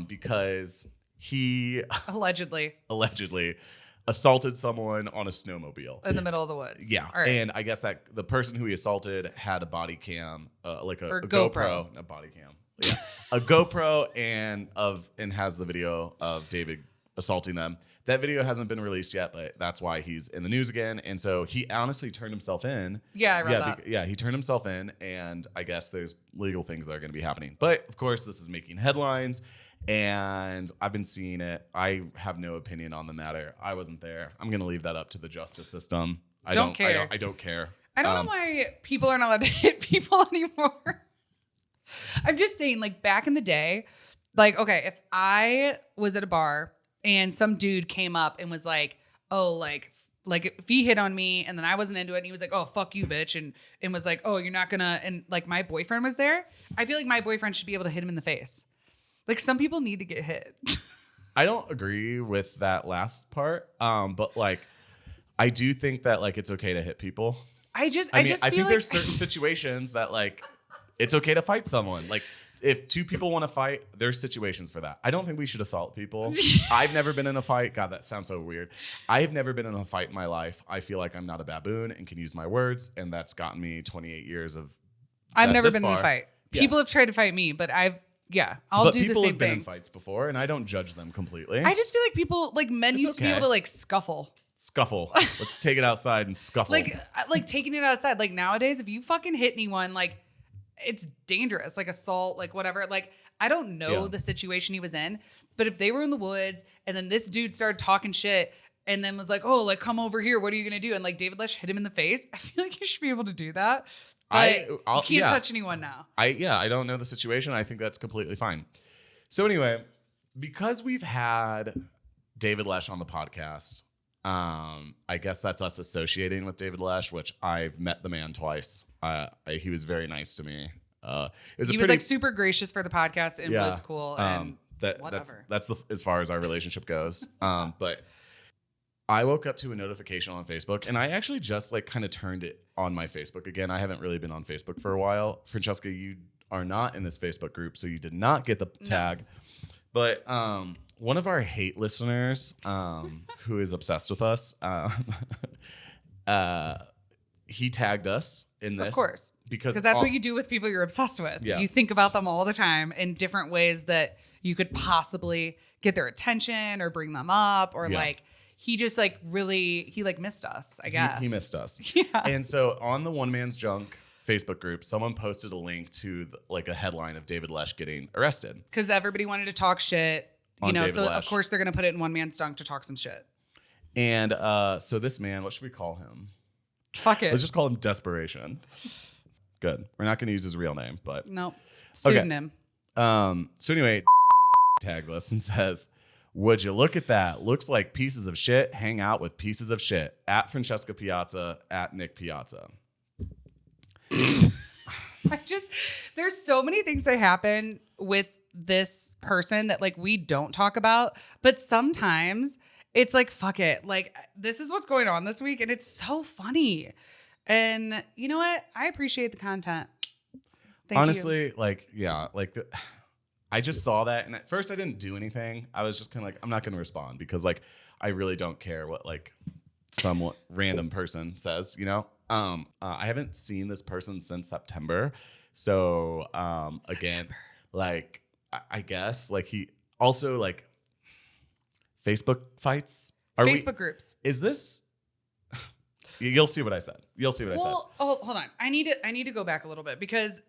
Speaker 1: because he
Speaker 2: allegedly
Speaker 1: assaulted someone on a snowmobile
Speaker 2: in the middle of the woods.
Speaker 1: Yeah.
Speaker 2: Right.
Speaker 1: And I guess that the person who he assaulted had a body cam, like a
Speaker 2: GoPro.
Speaker 1: A body cam. Yeah. A GoPro and has the video of David assaulting them. That video hasn't been released yet, but that's why he's in the news again. And so he honestly turned himself in.
Speaker 2: Yeah, I read that.
Speaker 1: He turned himself in, and I guess there's legal things that are going to be happening. But of course, this is making headlines, and I've been seeing it. I have no opinion on the matter. I wasn't there. I'm going to leave that up to the justice system. I don't care. I don't care.
Speaker 2: I don't know why people aren't allowed to hit people anymore. I'm just saying, like, back in the day, like, okay, if I was at a bar and some dude came up and was like, oh, like if he hit on me and then I wasn't into it and he was like, oh, fuck you, bitch, and was like, oh, you're not gonna, and like my boyfriend was there, I feel like my boyfriend should be able to hit him in the face. Like, some people need to get hit.
Speaker 1: I don't agree with that last part, but like, I do think that like it's okay to hit people. I think there's certain situations that like it's okay to fight someone. Like, if two people want to fight, there's situations for that. I don't think we should assault people. I've never been in a fight. God, that sounds so weird. I've never been in a fight in my life. I feel like I'm not a baboon and can use my words, and that's gotten me 28 years of.
Speaker 2: I've never been in a fight. Yeah. People have tried to fight me, but I'll do the same thing.
Speaker 1: People have been in fights before, and I don't judge them completely.
Speaker 2: I just feel like people, like men used to be able to like scuffle.
Speaker 1: Let's take it outside and scuffle.
Speaker 2: Like taking it outside. Like nowadays, if you fucking hit anyone, like, it's dangerous, like assault, like whatever. Like, I don't know the situation he was in, but if they were in the woods and then this dude started talking shit and then was like, oh, like, come over here, what are you going to do? And like David Lesh hit him in the face. I feel like you should be able to do that. But you can't touch anyone now. I don't know the situation. I think that's completely fine. So anyway, because we've had David Lesh on the podcast, I guess that's us associating with David Lesh, which I've met the man twice. He was very nice to me. He was like super gracious for the podcast and was cool. And whatever. That's as far as our relationship goes. But I woke up to a notification on Facebook, and I actually just like kind of turned it on my Facebook again. I haven't really been on Facebook for a while. Francesca, you are not in this Facebook group, so you did not get the tag. But one of our hate listeners, who is obsessed with us, he tagged us in this. Of course. Because that's what you do with people you're obsessed with. Yeah. You think about them all the time in different ways that you could possibly get their attention or bring them up, or like, he just like really, he like missed us, I guess. He missed us. Yeah. And so on the One Man's Junk Facebook group, someone posted a link to like a headline of David Lesh getting arrested. Because everybody wanted to talk shit, you know, so of course they're going to put it in One Man's Junk to talk some shit. And so this man, what should we call him? Fuck it. Let's just call him Desperation.
Speaker 1: Good. We're not going to use his real name, but
Speaker 2: nope. Pseudonym.
Speaker 1: So anyway, tags us and says, would you look at that? Looks like pieces of shit hang out with pieces of shit. At Francesca Piazza, at Nick Piazza.
Speaker 2: There's so many things that happen with this person that like we don't talk about, but sometimes it's like, fuck it. Like, this is what's going on this week, and it's so funny. And you know what? I appreciate the content.
Speaker 1: Honestly, like, yeah, like I just saw that, and at first I didn't do anything. I was just kind of like, I'm not going to respond because like I really don't care what like some random person says, you know. I haven't seen this person since September, so again, like I guess like he also like Facebook fights.
Speaker 2: Facebook groups.
Speaker 1: Is this? You'll see what I said. You'll see what I said.
Speaker 2: Oh, hold on. I need to go back a little bit because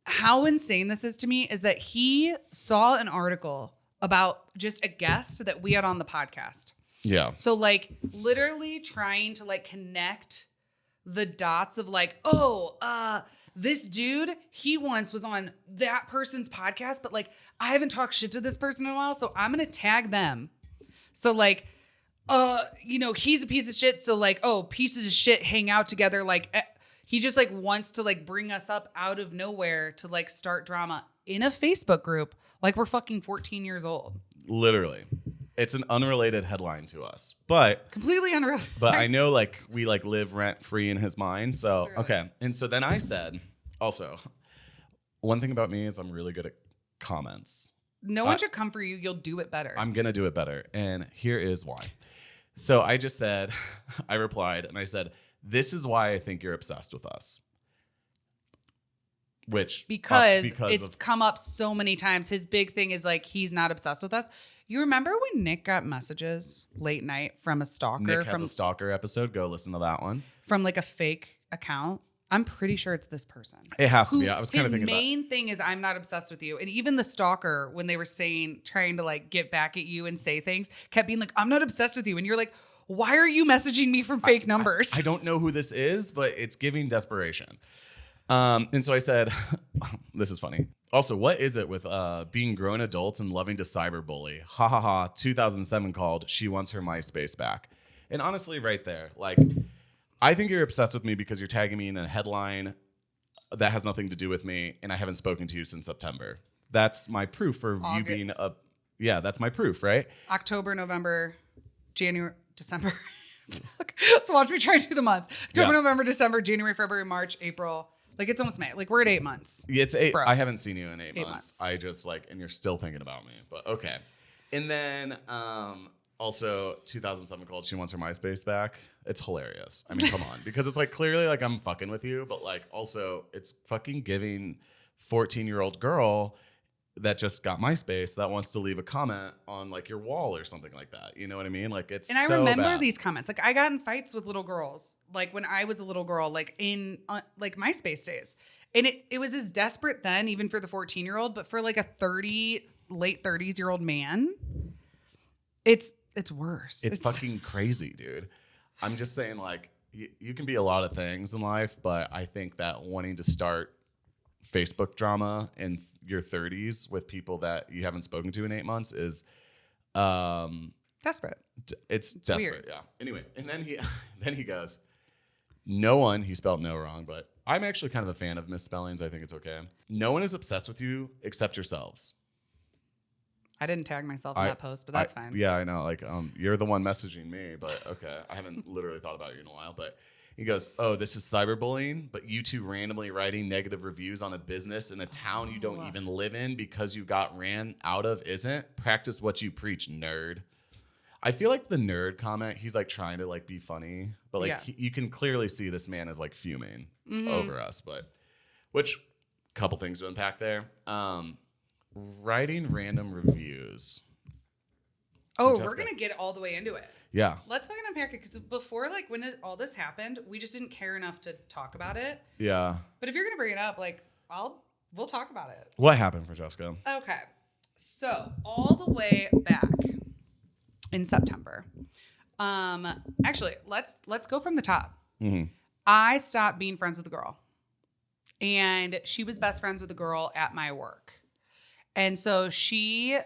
Speaker 2: how insane this is to me is that he saw an article about just a guest that we had on the podcast.
Speaker 1: Yeah.
Speaker 2: So like literally trying to like connect the dots of like, this dude, he once was on that person's podcast, but like I haven't talked shit to this person in a while, so I'm gonna tag them. So like, he's a piece of shit. So like, pieces of shit hang out together. Like he just like wants to like bring us up out of nowhere to like start drama in a Facebook group. Like we're fucking 14 years old.
Speaker 1: Literally. It's an unrelated headline to us, but
Speaker 2: completely unrelated.
Speaker 1: But I know like we like live rent free in his mind. So,
Speaker 2: Literally.
Speaker 1: Okay. And so then I said, also, one thing about me is I'm really good at comments.
Speaker 2: No one should come for you. You'll do it better.
Speaker 1: I'm going to do it better. And here is why. So I just said, I replied and I said, this is why I think you're obsessed with us. Because it's come up so many times. His big thing is like, he's not obsessed with us. You remember when Nick got messages late night from a stalker? Nick has a stalker episode. Go listen to that one.
Speaker 2: From like a fake account. I'm pretty sure it's this person.
Speaker 1: It has to be. I was kind of thinking
Speaker 2: his main thing is I'm not obsessed with you. And even the stalker, when they were trying to like get back at you and say things, kept being like, I'm not obsessed with you. And you're like, why are you messaging me from fake numbers?
Speaker 1: I don't know who this is, but it's giving desperation. And so I said, this is funny. Also, what is it with being grown adults and loving to cyberbully? Ha ha ha. 2007 called. She wants her MySpace back. And honestly, right there, like, I think you're obsessed with me because you're tagging me in a headline that has nothing to do with me, and I haven't spoken to you since September. That's my proof for you being yeah, that's my proof, right?
Speaker 2: October, November, January, December. Let's watch me try to do the months. October, November, December, January, February, March, April. Like it's almost May. Like we're at 8 months.
Speaker 1: It's 8.
Speaker 2: Bro.
Speaker 1: I haven't seen you in 8 months. I just like, and you're still thinking about me, but okay. And then also 2007 called. She wants her MySpace back. It's hilarious. I mean, come on, because it's like clearly like I'm fucking with you, but like also it's fucking giving 14-year-old girl that just got MySpace that wants to leave a comment on like your wall or something like that. You know what I mean? Like it's.
Speaker 2: And I remember these comments. Like I got in fights with little girls, like when I was a little girl, like in like MySpace days. And it was as desperate then, even for the 14-year-old, but for like a late 30s-year-old man, it's worse.
Speaker 1: It's fucking crazy, dude. I'm just saying, like, you can be a lot of things in life, but I think that wanting to start Facebook drama in your 30s with people that you haven't spoken to in 8 months is
Speaker 2: desperate.
Speaker 1: It's desperate,
Speaker 2: weird.
Speaker 1: Yeah. Anyway, and then he goes, no one, he spelled no wrong, but I'm actually kind of a fan of misspellings. I think it's okay. No one is obsessed with you except yourselves.
Speaker 2: I didn't tag myself in that post, but that's fine.
Speaker 1: Yeah, I know. Like, you're the one messaging me, but okay. I haven't literally thought about you in a while, but he goes, oh, this is cyberbullying, but you two randomly writing negative reviews on a business in a town you don't even live in because you got ran out of isn't. Practice what you preach, nerd. I feel like the nerd comment, he's like trying to like be funny, but like you can clearly see this man is like fuming over us, but which couple things to unpack there. Writing random reviews.
Speaker 2: Oh, Francesca. We're going to get all the way into it.
Speaker 1: Yeah.
Speaker 2: Let's fucking unpack it because before, like, when all this happened, we just didn't care enough to talk about it.
Speaker 1: Yeah.
Speaker 2: But if you're going to bring it up, like, we'll talk about it.
Speaker 1: What happened, Francesca?
Speaker 2: Okay. So, all the way back in September. Actually, let's go from the top. Mm-hmm. I stopped being friends with the girl. And she was best friends with a girl at my work. And so she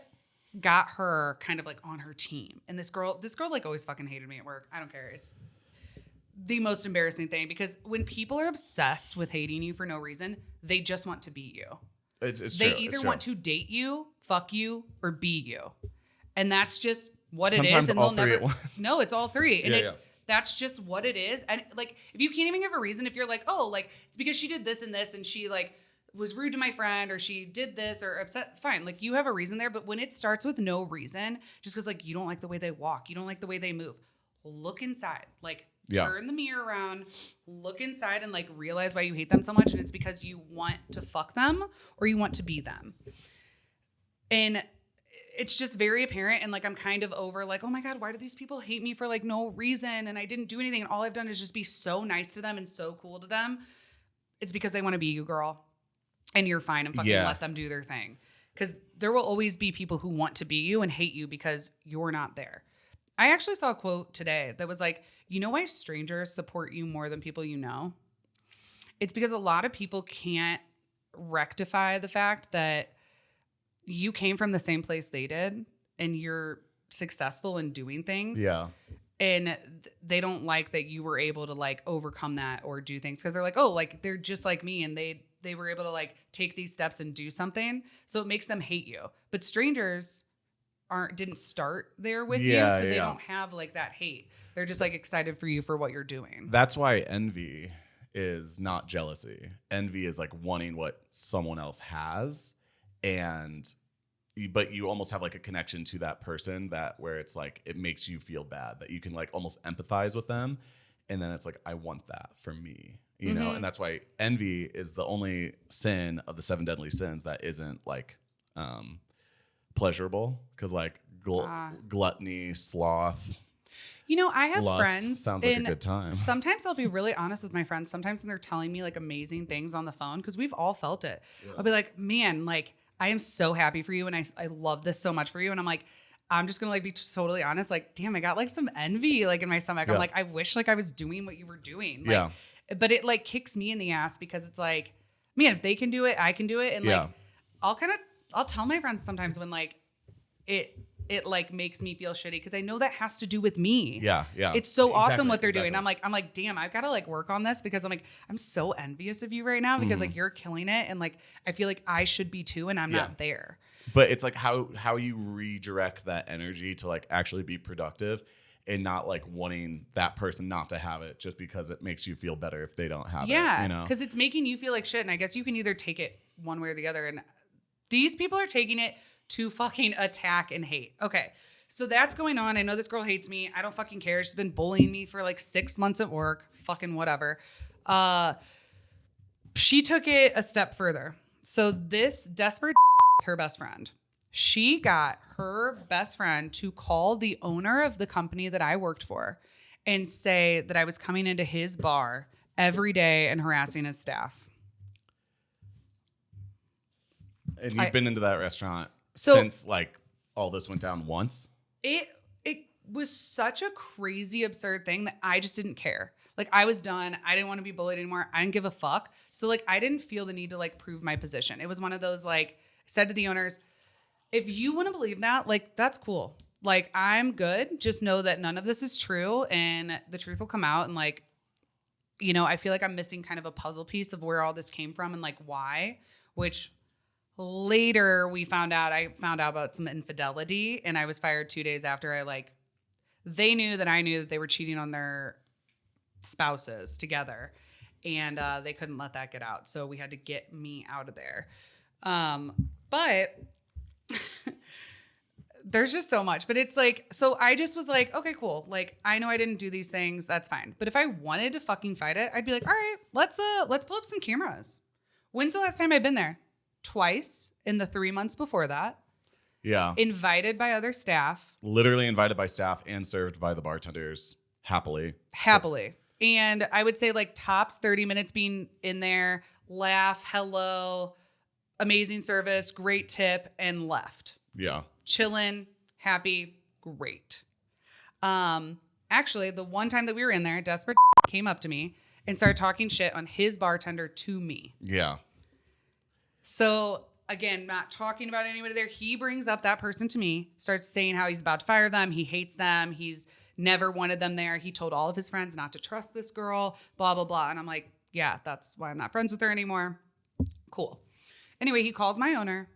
Speaker 2: got her kind of like on her team. And this girl like always fucking hated me at work. I don't care. It's the most embarrassing thing because when people are obsessed with hating you for no reason, they just want to be you. They either want to date you, fuck you, or be you. And that's just what it is. And
Speaker 1: all
Speaker 2: they'll
Speaker 1: three
Speaker 2: never.
Speaker 1: at once.
Speaker 2: No, it's all three. And that's just what it is. And like, if you can't even give a reason, if you're like, oh, like it's because she did this and this and she like was rude to my friend or she did this or upset, fine. Like you have a reason there. But when it starts with no reason, just because like you don't like the way they walk, you don't like the way they move, look inside. Like turn the mirror around, look inside and like realize why you hate them so much. And it's because you want to fuck them or you want to be them. And it's just very apparent. And like, I'm kind of over like, oh my God, why do these people hate me for like no reason? And I didn't do anything. And all I've done is just be so nice to them and so cool to them. It's because they want to be you, girl. And you're fine and fucking let them do their thing. Because there will always be people who want to be you and hate you because you're not there. I actually saw a quote today that was like, you know why strangers support you more than people you know? It's because a lot of people can't rectify the fact that you came from the same place they did and you're successful in doing things.
Speaker 1: Yeah.
Speaker 2: And they don't like that you were able to like overcome that or do things because they're like, oh, like they're just like me and they were able to like take these steps and do something. So it makes them hate you. But strangers didn't start there with you. So they don't have like that hate. They're just like excited for you for what you're doing.
Speaker 1: That's why envy is not jealousy. Envy is like wanting what someone else has. But you almost have like a connection to that person where it's like, it makes you feel bad that you can like almost empathize with them. And then it's like, I want that for me, you know? And that's why envy is the only sin of the 7 deadly sins that isn't like, pleasurable. Cause like gluttony, sloth.
Speaker 2: You know, I have
Speaker 1: lust
Speaker 2: friends.
Speaker 1: Sounds like a good time.
Speaker 2: Sometimes I'll be really honest with my friends. Sometimes when they're telling me like amazing things on the phone, because we've all felt it. Yeah. I'll be like, man, like I am so happy for you. And I love this so much for you. And I'm like, I'm just going to like be totally honest. Like, damn, I got like some envy like in my stomach. Yeah. I'm like, I wish like I was doing what you were doing. Like, but it like kicks me in the ass because it's like, man, if they can do it, I can do it. And like, I'll tell my friends sometimes when like it like makes me feel shitty because I know that has to do with me. Yeah. It's so awesome what they're doing. I'm like, damn, I've got to like work on this because I'm like, I'm so envious of you right now because like you're killing it. And like, I feel like I should be too. And I'm not there.
Speaker 1: But it's like how you redirect that energy to like actually be productive and not like wanting that person not to have it just because it makes you feel better if they don't have it.
Speaker 2: Yeah.
Speaker 1: You know?
Speaker 2: Because it's making you feel like shit. And I guess you can either take it one way or the other. And these people are taking it to fucking attack and hate. Okay. So that's going on. I know this girl hates me. I don't fucking care. She's been bullying me for like 6 months at work. Fucking whatever. She took it a step further. So this desperate is her best friend. She got her best friend to call the owner of the company that I worked for and say that I was coming into his bar every day and harassing his staff.
Speaker 1: And you've been into that restaurant since like all this went down once? It
Speaker 2: was such a crazy, absurd thing that I just didn't care. Like I was done. I didn't want to be bullied anymore. I didn't give a fuck. So like I didn't feel the need to like prove my position. It was one of those like I said to the owners, if you want to believe that, like that's cool. Like I'm good. Just know that none of this is true and the truth will come out. And like, you know, I feel like I'm missing kind of a puzzle piece of where all this came from and like why, which later I found out about some infidelity and I was fired 2 days after they knew that I knew that they were cheating on their spouses together and they couldn't let that get out. So we had to get me out of there. But there's just so much, but it's like, so I just was like, okay, cool. Like, I know I didn't do these things. That's fine. But if I wanted to fucking fight it, I'd be like, all right, let's pull up some cameras. When's the last time I've been there? Twice in the 3 months before that.
Speaker 1: Yeah.
Speaker 2: Invited by other staff.
Speaker 1: Literally invited by staff and served by the bartenders happily.
Speaker 2: And I would say like tops 30 minutes being in there, laugh, hello, amazing service, great tip, and left.
Speaker 1: Yeah.
Speaker 2: Chilling, happy, great. Actually, the one time that we were in there, desperate came up to me and started talking shit on his bartender to me.
Speaker 1: Yeah.
Speaker 2: So again, not talking about anybody there. He brings up that person to me, starts saying how he's about to fire them. He hates them. He's never wanted them there. He told all of his friends not to trust this girl, blah, blah, blah. And I'm like, yeah, that's why I'm not friends with her anymore. Cool. Anyway, he calls my owner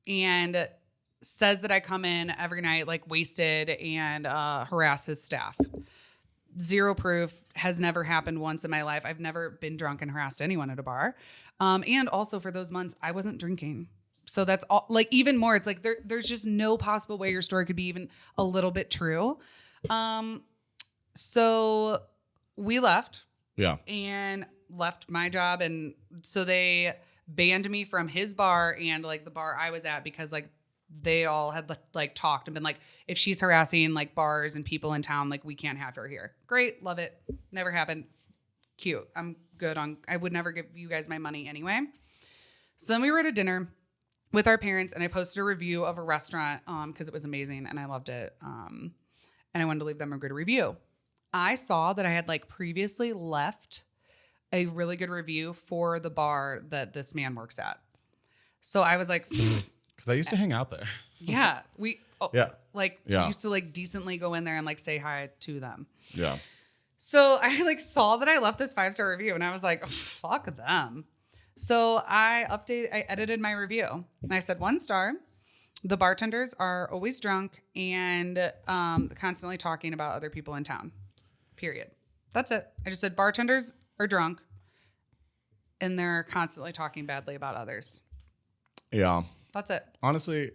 Speaker 2: and says that I come in every night like wasted and harass his staff. Zero proof, has never happened once in my life. I've never been drunk and harassed anyone at a bar. And also for those months, I wasn't drinking. So that's all, like, even more, it's like there's just no possible way your story could be even a little bit true. So we left.
Speaker 1: Yeah.
Speaker 2: And left my job. And so they banned me from his bar and like the bar I was at because like they all had like talked and been like, if she's harassing like bars and people in town, like we can't have her here. Great. Love it. Never happened. Cute. I'm good on, I would never give you guys my money anyway. So then we were at a dinner with our parents and I posted a review of a restaurant because it was amazing and I loved it. And I wanted to leave them a good review. I saw that I had like previously left a really good review for the bar that this man works at. So I was like,
Speaker 1: because I used to hang out there.
Speaker 2: Yeah. We
Speaker 1: Yeah.
Speaker 2: used to like decently go in there and like say hi to them.
Speaker 1: Yeah.
Speaker 2: So I like saw that I left this 5-star review and I was like, fuck them. So I edited my review and I said 1 star. The bartenders are always drunk and constantly talking about other people in town. Period. That's it. I just said bartenders are drunk and they're constantly talking badly about others.
Speaker 1: Yeah.
Speaker 2: That's it.
Speaker 1: Honestly,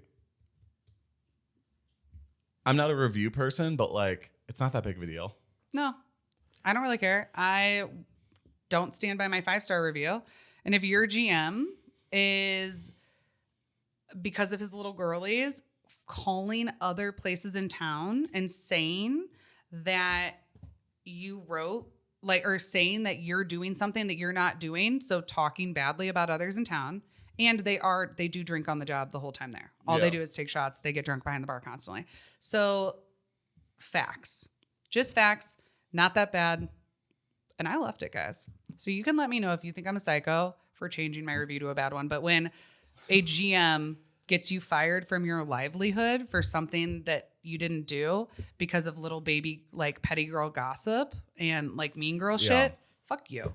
Speaker 1: I'm not a review person, but like, it's not that big of a deal.
Speaker 2: No, I don't really care. I don't stand by my 5-star review. And if your GM is, because of his little girlies, calling other places in town and saying that you wrote, like, or saying that you're doing something that you're not doing, so talking badly about others in town, and they do drink on the job the whole time there. All they do is take shots. They get drunk behind the bar constantly. So facts, just facts, not that bad. And I left it, guys. So you can let me know if you think I'm a psycho for changing my review to a bad one. But when a GM gets you fired from your livelihood for something that you didn't do because of little baby, like petty girl gossip and like mean girl shit, fuck you.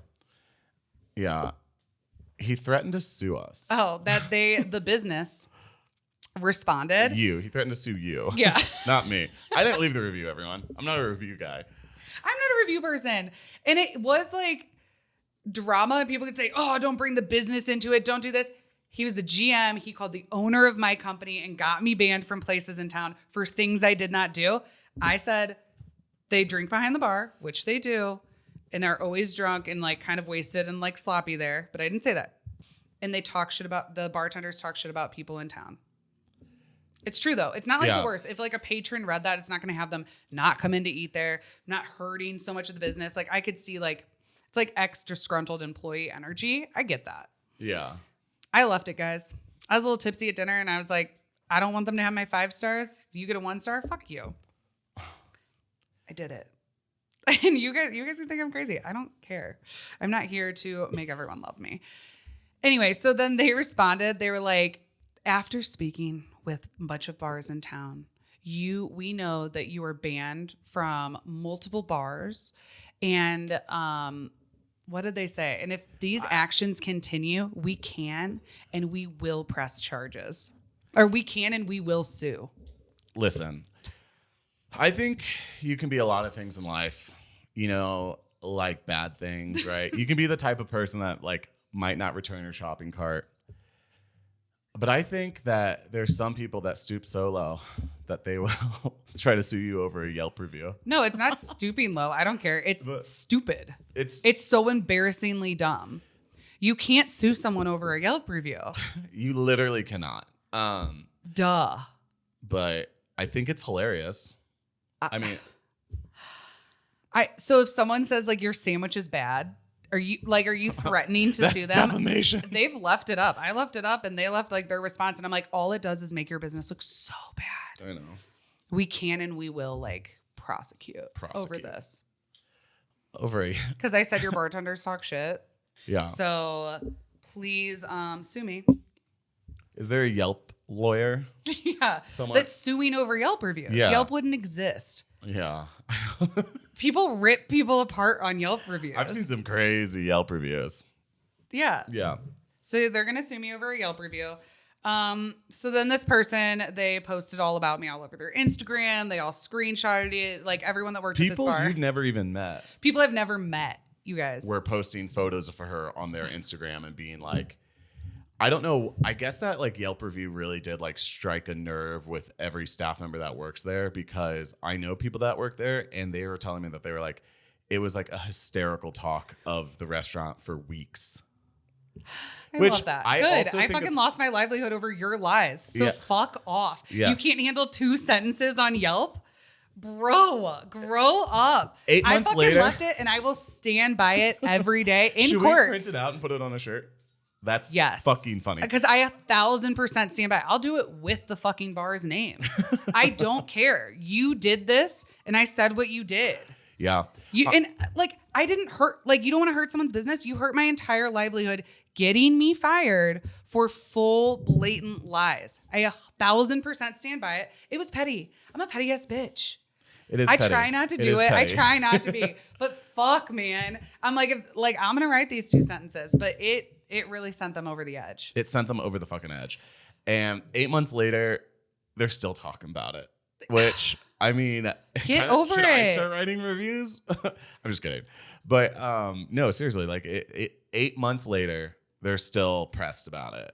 Speaker 1: Yeah. He threatened to sue us.
Speaker 2: Oh, the business responded.
Speaker 1: He threatened to sue you.
Speaker 2: Yeah.
Speaker 1: Not me. I didn't leave the review, everyone. I'm not a review guy.
Speaker 2: I'm not a review person. And it was like drama and people could say, oh, don't bring the business into it. Don't do this. He was the GM. He called the owner of my company and got me banned from places in town for things I did not do. I said they drink behind the bar, which they do, and are always drunk and like kind of wasted and like sloppy there. But I didn't say that. And they talk shit about, the bartenders talk shit about people in town. It's true though. It's not like the worst. If like a patron read that, it's not going to have them not come in to eat there, not hurting so much of the business. Like I could see like, it's like extra disgruntled employee energy. I get that.
Speaker 1: Yeah.
Speaker 2: I left it, guys. I was a little tipsy at dinner and I was like, I don't want them to have my 5 stars. You get a 1 star? Fuck you. I did it. And you guys can think I'm crazy. I don't care. I'm not here to make everyone love me. Anyway, so then they responded. They were like, after speaking with a bunch of bars in town, we know that you are banned from multiple bars. And what did they say? And if these actions continue, we can and we will press charges. Or we can and we will sue.
Speaker 1: Listen, I think you can be a lot of things in life, like bad things, right? You can be the type of person that like might not return your shopping cart. But I think that there's some people that stoop so low that they will try to sue you over a Yelp review.
Speaker 2: No, it's not stooping low. I don't care. It's stupid. It's so embarrassingly dumb. You can't sue someone over a Yelp review.
Speaker 1: You literally cannot.
Speaker 2: Duh.
Speaker 1: But I think it's hilarious.
Speaker 2: So if someone says like your sandwich is bad, are you threatening to sue them?
Speaker 1: That's defamation.
Speaker 2: They've left it up. I left it up and they left like their response. And I'm like, all it does is make your business look so bad.
Speaker 1: I know.
Speaker 2: We can and we will like prosecute over this.
Speaker 1: Over a
Speaker 2: Because I said your bartenders talk shit.
Speaker 1: yeah.
Speaker 2: So please sue me.
Speaker 1: Is there a Yelp lawyer?
Speaker 2: Yeah.
Speaker 1: Someone
Speaker 2: That's suing over Yelp reviews.
Speaker 1: Yeah.
Speaker 2: Yelp wouldn't exist.
Speaker 1: Yeah.
Speaker 2: People rip people apart on Yelp reviews.
Speaker 1: I've seen some crazy Yelp reviews.
Speaker 2: Yeah.
Speaker 1: Yeah.
Speaker 2: So they're going to sue me over a Yelp review. So then this person, they posted all about me all over their Instagram. They all screenshotted it. Like everyone that worked at this
Speaker 1: People
Speaker 2: bar.
Speaker 1: you've never even met
Speaker 2: People I've never met, you guys.
Speaker 1: were posting photos of her on their Instagram and being like, I don't know. I guess that like Yelp review really did like strike a nerve with every staff member that works there, because I know people that work there and they were telling me that they were like, it was like a hysterical talk of the restaurant for weeks.
Speaker 2: I love that.
Speaker 1: I
Speaker 2: Good.
Speaker 1: also
Speaker 2: I
Speaker 1: think
Speaker 2: fucking
Speaker 1: it's-
Speaker 2: lost my livelihood over your lies. So
Speaker 1: Yeah.
Speaker 2: fuck off.
Speaker 1: Yeah.
Speaker 2: You can't handle 2 sentences on Yelp? Bro, grow up.
Speaker 1: 8
Speaker 2: I
Speaker 1: months
Speaker 2: fucking
Speaker 1: later-
Speaker 2: left it and I will stand by it every day in
Speaker 1: Should we
Speaker 2: court.
Speaker 1: print it out and put it on a shirt? That's
Speaker 2: Yes.
Speaker 1: fucking funny.
Speaker 2: Because I 1,000% stand by it. I'll do it with the fucking bar's name. I don't care. You did this and I said what you did.
Speaker 1: Yeah.
Speaker 2: And like, I didn't hurt, like, you don't want to hurt someone's business. You hurt my entire livelihood getting me fired for full blatant lies. I 1,000% stand by it. It was petty. I'm a petty ass bitch.
Speaker 1: It is
Speaker 2: I
Speaker 1: petty.
Speaker 2: try not to
Speaker 1: It
Speaker 2: do
Speaker 1: is
Speaker 2: it. I
Speaker 1: petty.
Speaker 2: try not to be, but fuck, man. I'm like, I'm going to write these 2 sentences, but it really sent them over the edge.
Speaker 1: It sent them over the fucking edge. And 8 months later, they're still talking about it. Which, I mean,
Speaker 2: Get over
Speaker 1: should I
Speaker 2: it.
Speaker 1: start writing reviews? I'm just kidding. But no, seriously, like 8 months later, they're still pressed about it.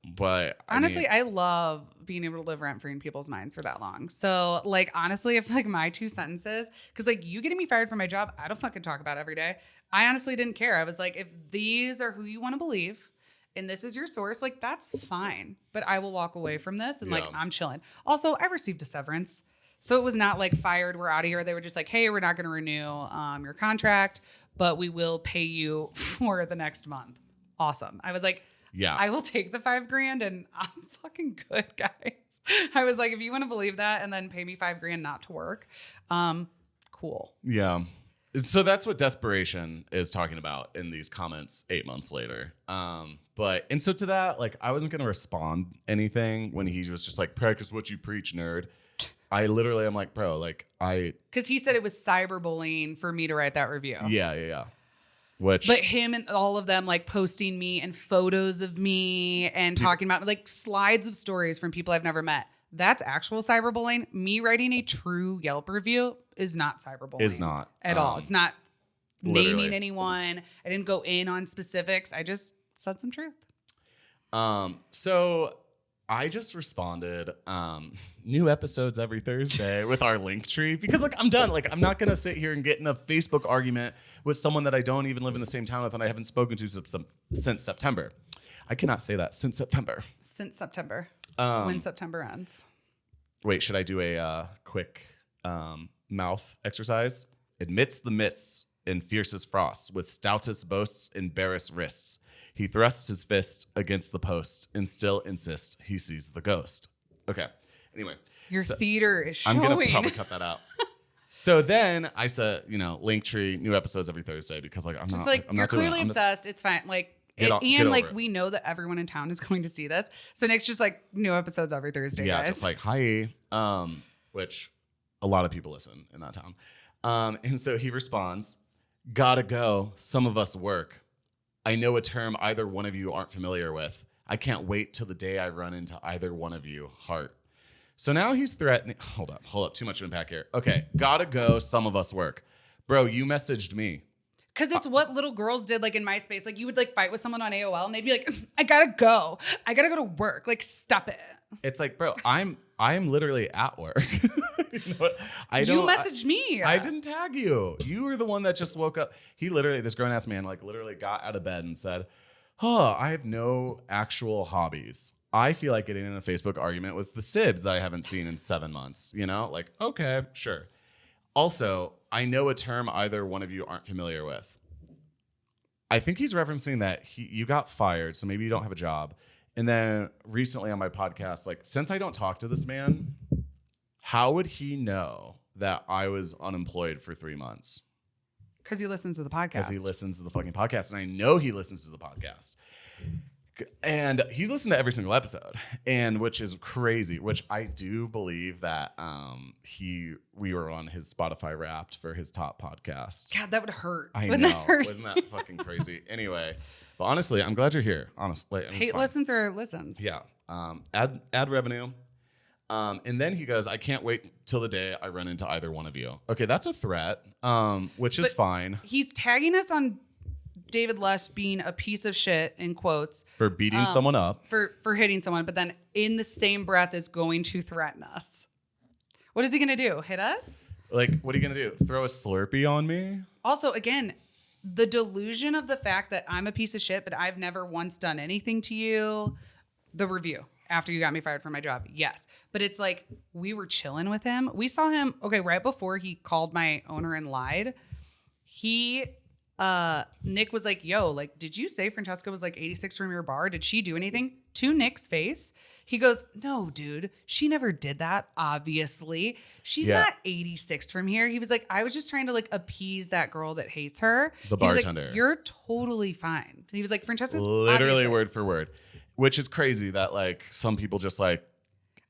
Speaker 1: But
Speaker 2: Honestly, I love being able to live rent free in people's minds for that long. So, like, honestly, if like my 2 sentences, because like you getting me fired from my job, I don't fucking talk about every day. I honestly didn't care. I was like, if these are who you want to believe and this is your source, like that's fine. But I will walk away from this and like I'm chilling. Also, I received a severance. So it was not like fired, we're out of here. They were just like, hey, we're not going to renew your contract, but we will pay you for the next month. Awesome. I was like,
Speaker 1: yeah,
Speaker 2: I will take the $5,000 and I'm fucking good, guys. I was like, if you want to believe that and then pay me $5,000 not to work, cool.
Speaker 1: yeah. So that's what desperation is talking about in these comments 8 months later. And so to that, like, I wasn't going to respond anything when he was just like, practice what you preach, nerd. I literally am like, bro, like
Speaker 2: because he said it was cyberbullying for me to write that review.
Speaker 1: Yeah. But
Speaker 2: him and all of them like posting me and photos of me and talking about like slides of stories from people I've never met. That's actual cyberbullying. Me writing a true Yelp review is not cyberbullying.
Speaker 1: Is not
Speaker 2: at all. It's not
Speaker 1: literally
Speaker 2: naming anyone. I didn't go in on specifics. I just said some truth.
Speaker 1: So I just responded, new episodes every Thursday with our link tree, because like I'm done. Like I'm not gonna sit here and get in a Facebook argument with someone that I don't even live in the same town with and I haven't spoken to since September. I cannot say that, since September.
Speaker 2: Since September. When September ends.
Speaker 1: Wait, should I do a quick mouth exercise? Admits the midst in fiercest frosts, with stoutest boasts and barest wrists. He thrusts his fist against the post and still insists he sees the ghost. Okay. Anyway.
Speaker 2: Your theater is showing.
Speaker 1: I'm going to probably cut that out. So then I said, Linktree, new episodes every Thursday, because like I'm
Speaker 2: just
Speaker 1: not
Speaker 2: like
Speaker 1: I'm
Speaker 2: you're
Speaker 1: not doing
Speaker 2: clearly
Speaker 1: it.
Speaker 2: obsessed. It's fine. Like
Speaker 1: Get over
Speaker 2: we
Speaker 1: it.
Speaker 2: know that everyone in town is going to see this. So Nick's just like new episodes every Thursday,
Speaker 1: Yeah,
Speaker 2: guys.
Speaker 1: just like hi, which a lot of people listen in that town. And so he responds, "Gotta go. Some of us work. I know a term either one of you aren't familiar with. I can't wait till the day I run into either one of you. Heart." So now he's threatening. Hold up. Too much unpack here. Okay, gotta go. Some of us work. Bro, you messaged me.
Speaker 2: Because it's what little girls did like in MySpace. Like you would like fight with someone on AOL and they'd be like, I gotta go. I gotta go to work. Like stop it.
Speaker 1: It's like, bro, I'm literally at work. You know what?
Speaker 2: You messaged me.
Speaker 1: I didn't tag you. You were the one that just woke up. He literally, this grown ass man, like literally got out of bed and said, I have no actual hobbies. I feel like getting in a Facebook argument with the Sibs that I haven't seen in 7 months. Like, okay, sure. Also, I know a term either one of you aren't familiar with. I think he's referencing that you got fired, so maybe you don't have a job. And then recently on my podcast, like, since I don't talk to this man, how would he know that I was unemployed for 3 months?
Speaker 2: Because he listens to the podcast.
Speaker 1: Because he listens to the fucking podcast. And I know he listens to the podcast. And he's listened to every single episode, and which is crazy, which I do believe that we were on his Spotify Wrapped for his top podcast.
Speaker 2: God, that would hurt.
Speaker 1: I
Speaker 2: Wouldn't
Speaker 1: know.
Speaker 2: that hurt?
Speaker 1: Wasn't that fucking crazy? Anyway, but honestly, I'm glad you're here. Honestly.
Speaker 2: Hate listens or listens?
Speaker 1: Yeah. Ad revenue. And then he goes, I can't wait till the day I run into either one of you. Okay, that's a threat, which is fine.
Speaker 2: He's tagging us on David Lush being a piece of shit, in quotes.
Speaker 1: For beating someone up.
Speaker 2: For hitting someone, but then in the same breath is going to threaten us. What is he going to do? Hit us?
Speaker 1: Like, what are you going to do? Throw a Slurpee on me?
Speaker 2: Also, again, the delusion of the fact that I'm a piece of shit, but I've never once done anything to you. The review after you got me fired from my job. Yes. But it's like, we were chilling with him. We saw him, right before he called my owner and lied. Nick was like, yo, like, did you say Francesca was like 86 from your bar? Did she do anything? To Nick's face, he goes, no, dude, she never did that. Obviously, she's not 86 from here. He was like, I was just trying to like appease that girl that hates her.
Speaker 1: The bartender.
Speaker 2: He was like, you're totally fine. He was like, Francesca's
Speaker 1: literally
Speaker 2: obviously.
Speaker 1: Word for word, which is crazy that like some people just like.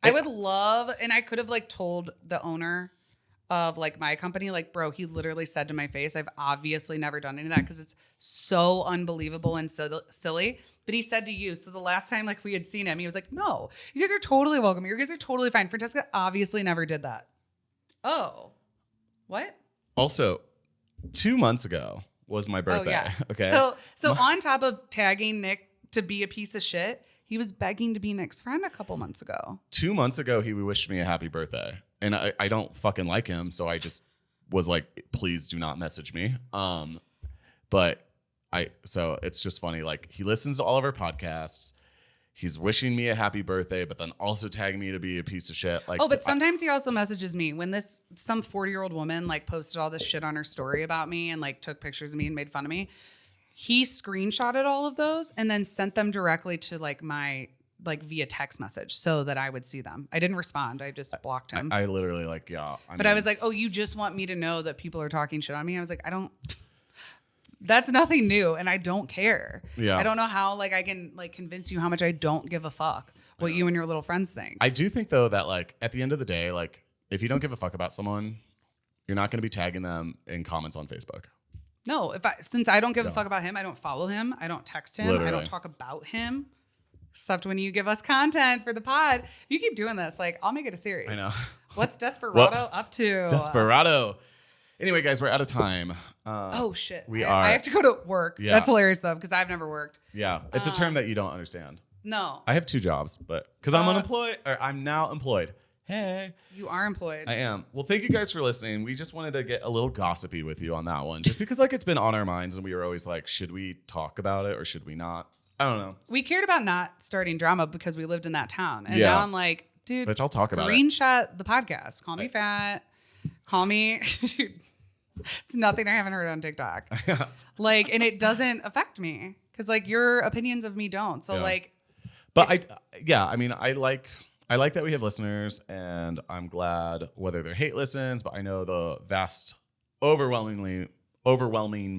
Speaker 2: I would love, and I could have like told the owner of like my company, like, bro, he literally said to my face, I've obviously never done any of that because it's so unbelievable and so silly. But he said to you, so the last time like we had seen him, he was like, no, you guys are totally welcome. You guys are totally fine. Francesca obviously never did that. Oh, what?
Speaker 1: Also, 2 months ago was my birthday.
Speaker 2: Oh, yeah.
Speaker 1: Okay.
Speaker 2: So on top of tagging Nick to be a piece of shit, he was begging to be Nick's friend a couple months ago.
Speaker 1: 2 months ago, he wished me a happy birthday. And I don't fucking like him. So I just was like, please do not message me. So it's just funny. Like, he listens to all of our podcasts. He's wishing me a happy birthday, but then also tagging me to be a piece of shit. Like,
Speaker 2: but sometimes he also messages me when some 40-year-old woman like posted all this shit on her story about me and like took pictures of me and made fun of me. He screenshotted all of those and then sent them directly to like my like via text message so that I would see them. I didn't respond. I just blocked him.
Speaker 1: I literally like, yeah.
Speaker 2: I was like, oh, you just want me to know that people are talking shit on me? I was like, that's nothing new and I don't care.
Speaker 1: Yeah.
Speaker 2: I don't know how like I can like convince you how much I don't give a fuck what you and your little friends think.
Speaker 1: I do think though that like at the end of the day, like if you don't give a fuck about someone, you're not going to be tagging them in comments on Facebook.
Speaker 2: No, since I don't give a fuck about him, I don't follow him. I don't text him.
Speaker 1: Literally.
Speaker 2: I don't talk about him. Except when you give us content for the pod. You keep doing this. Like, I'll make it a series.
Speaker 1: I know.
Speaker 2: What's Desperado up to?
Speaker 1: Desperado. Anyway, guys, we're out of time.
Speaker 2: Oh, shit.
Speaker 1: I
Speaker 2: have to go to work.
Speaker 1: Yeah.
Speaker 2: That's hilarious, though, because I've never worked.
Speaker 1: Yeah. It's a term that you don't understand.
Speaker 2: No.
Speaker 1: I have 2 jobs, but because I'm unemployed, or I'm now employed. Hey.
Speaker 2: You are employed.
Speaker 1: I am. Well, thank you guys for listening. We just wanted to get a little gossipy with you on that one, just because like it's been on our minds and we were always like, should we talk about it or should we not? I don't know.
Speaker 2: We cared about not starting drama because we lived in that town. And now I'm like, dude,
Speaker 1: Bitch, I'll talk about it.
Speaker 2: Screenshot the podcast. Call me fat. Call me. Dude, it's nothing I haven't heard on TikTok. Like, and it doesn't affect me because like your opinions of me don't. So like.
Speaker 1: But I like that we have listeners and I'm glad whether they're hate listens, but I know the vast overwhelming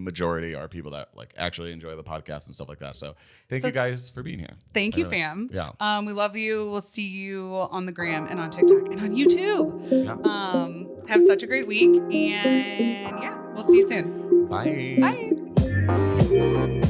Speaker 1: majority are people that like actually enjoy the podcast and stuff like that. So thank you guys for being here.
Speaker 2: Thank you, fam.
Speaker 1: Yeah.
Speaker 2: We love you. We'll see you on the gram and on TikTok and on YouTube.
Speaker 1: Yeah.
Speaker 2: Have such a great week. And yeah, we'll see you soon.
Speaker 1: Bye.
Speaker 2: Bye.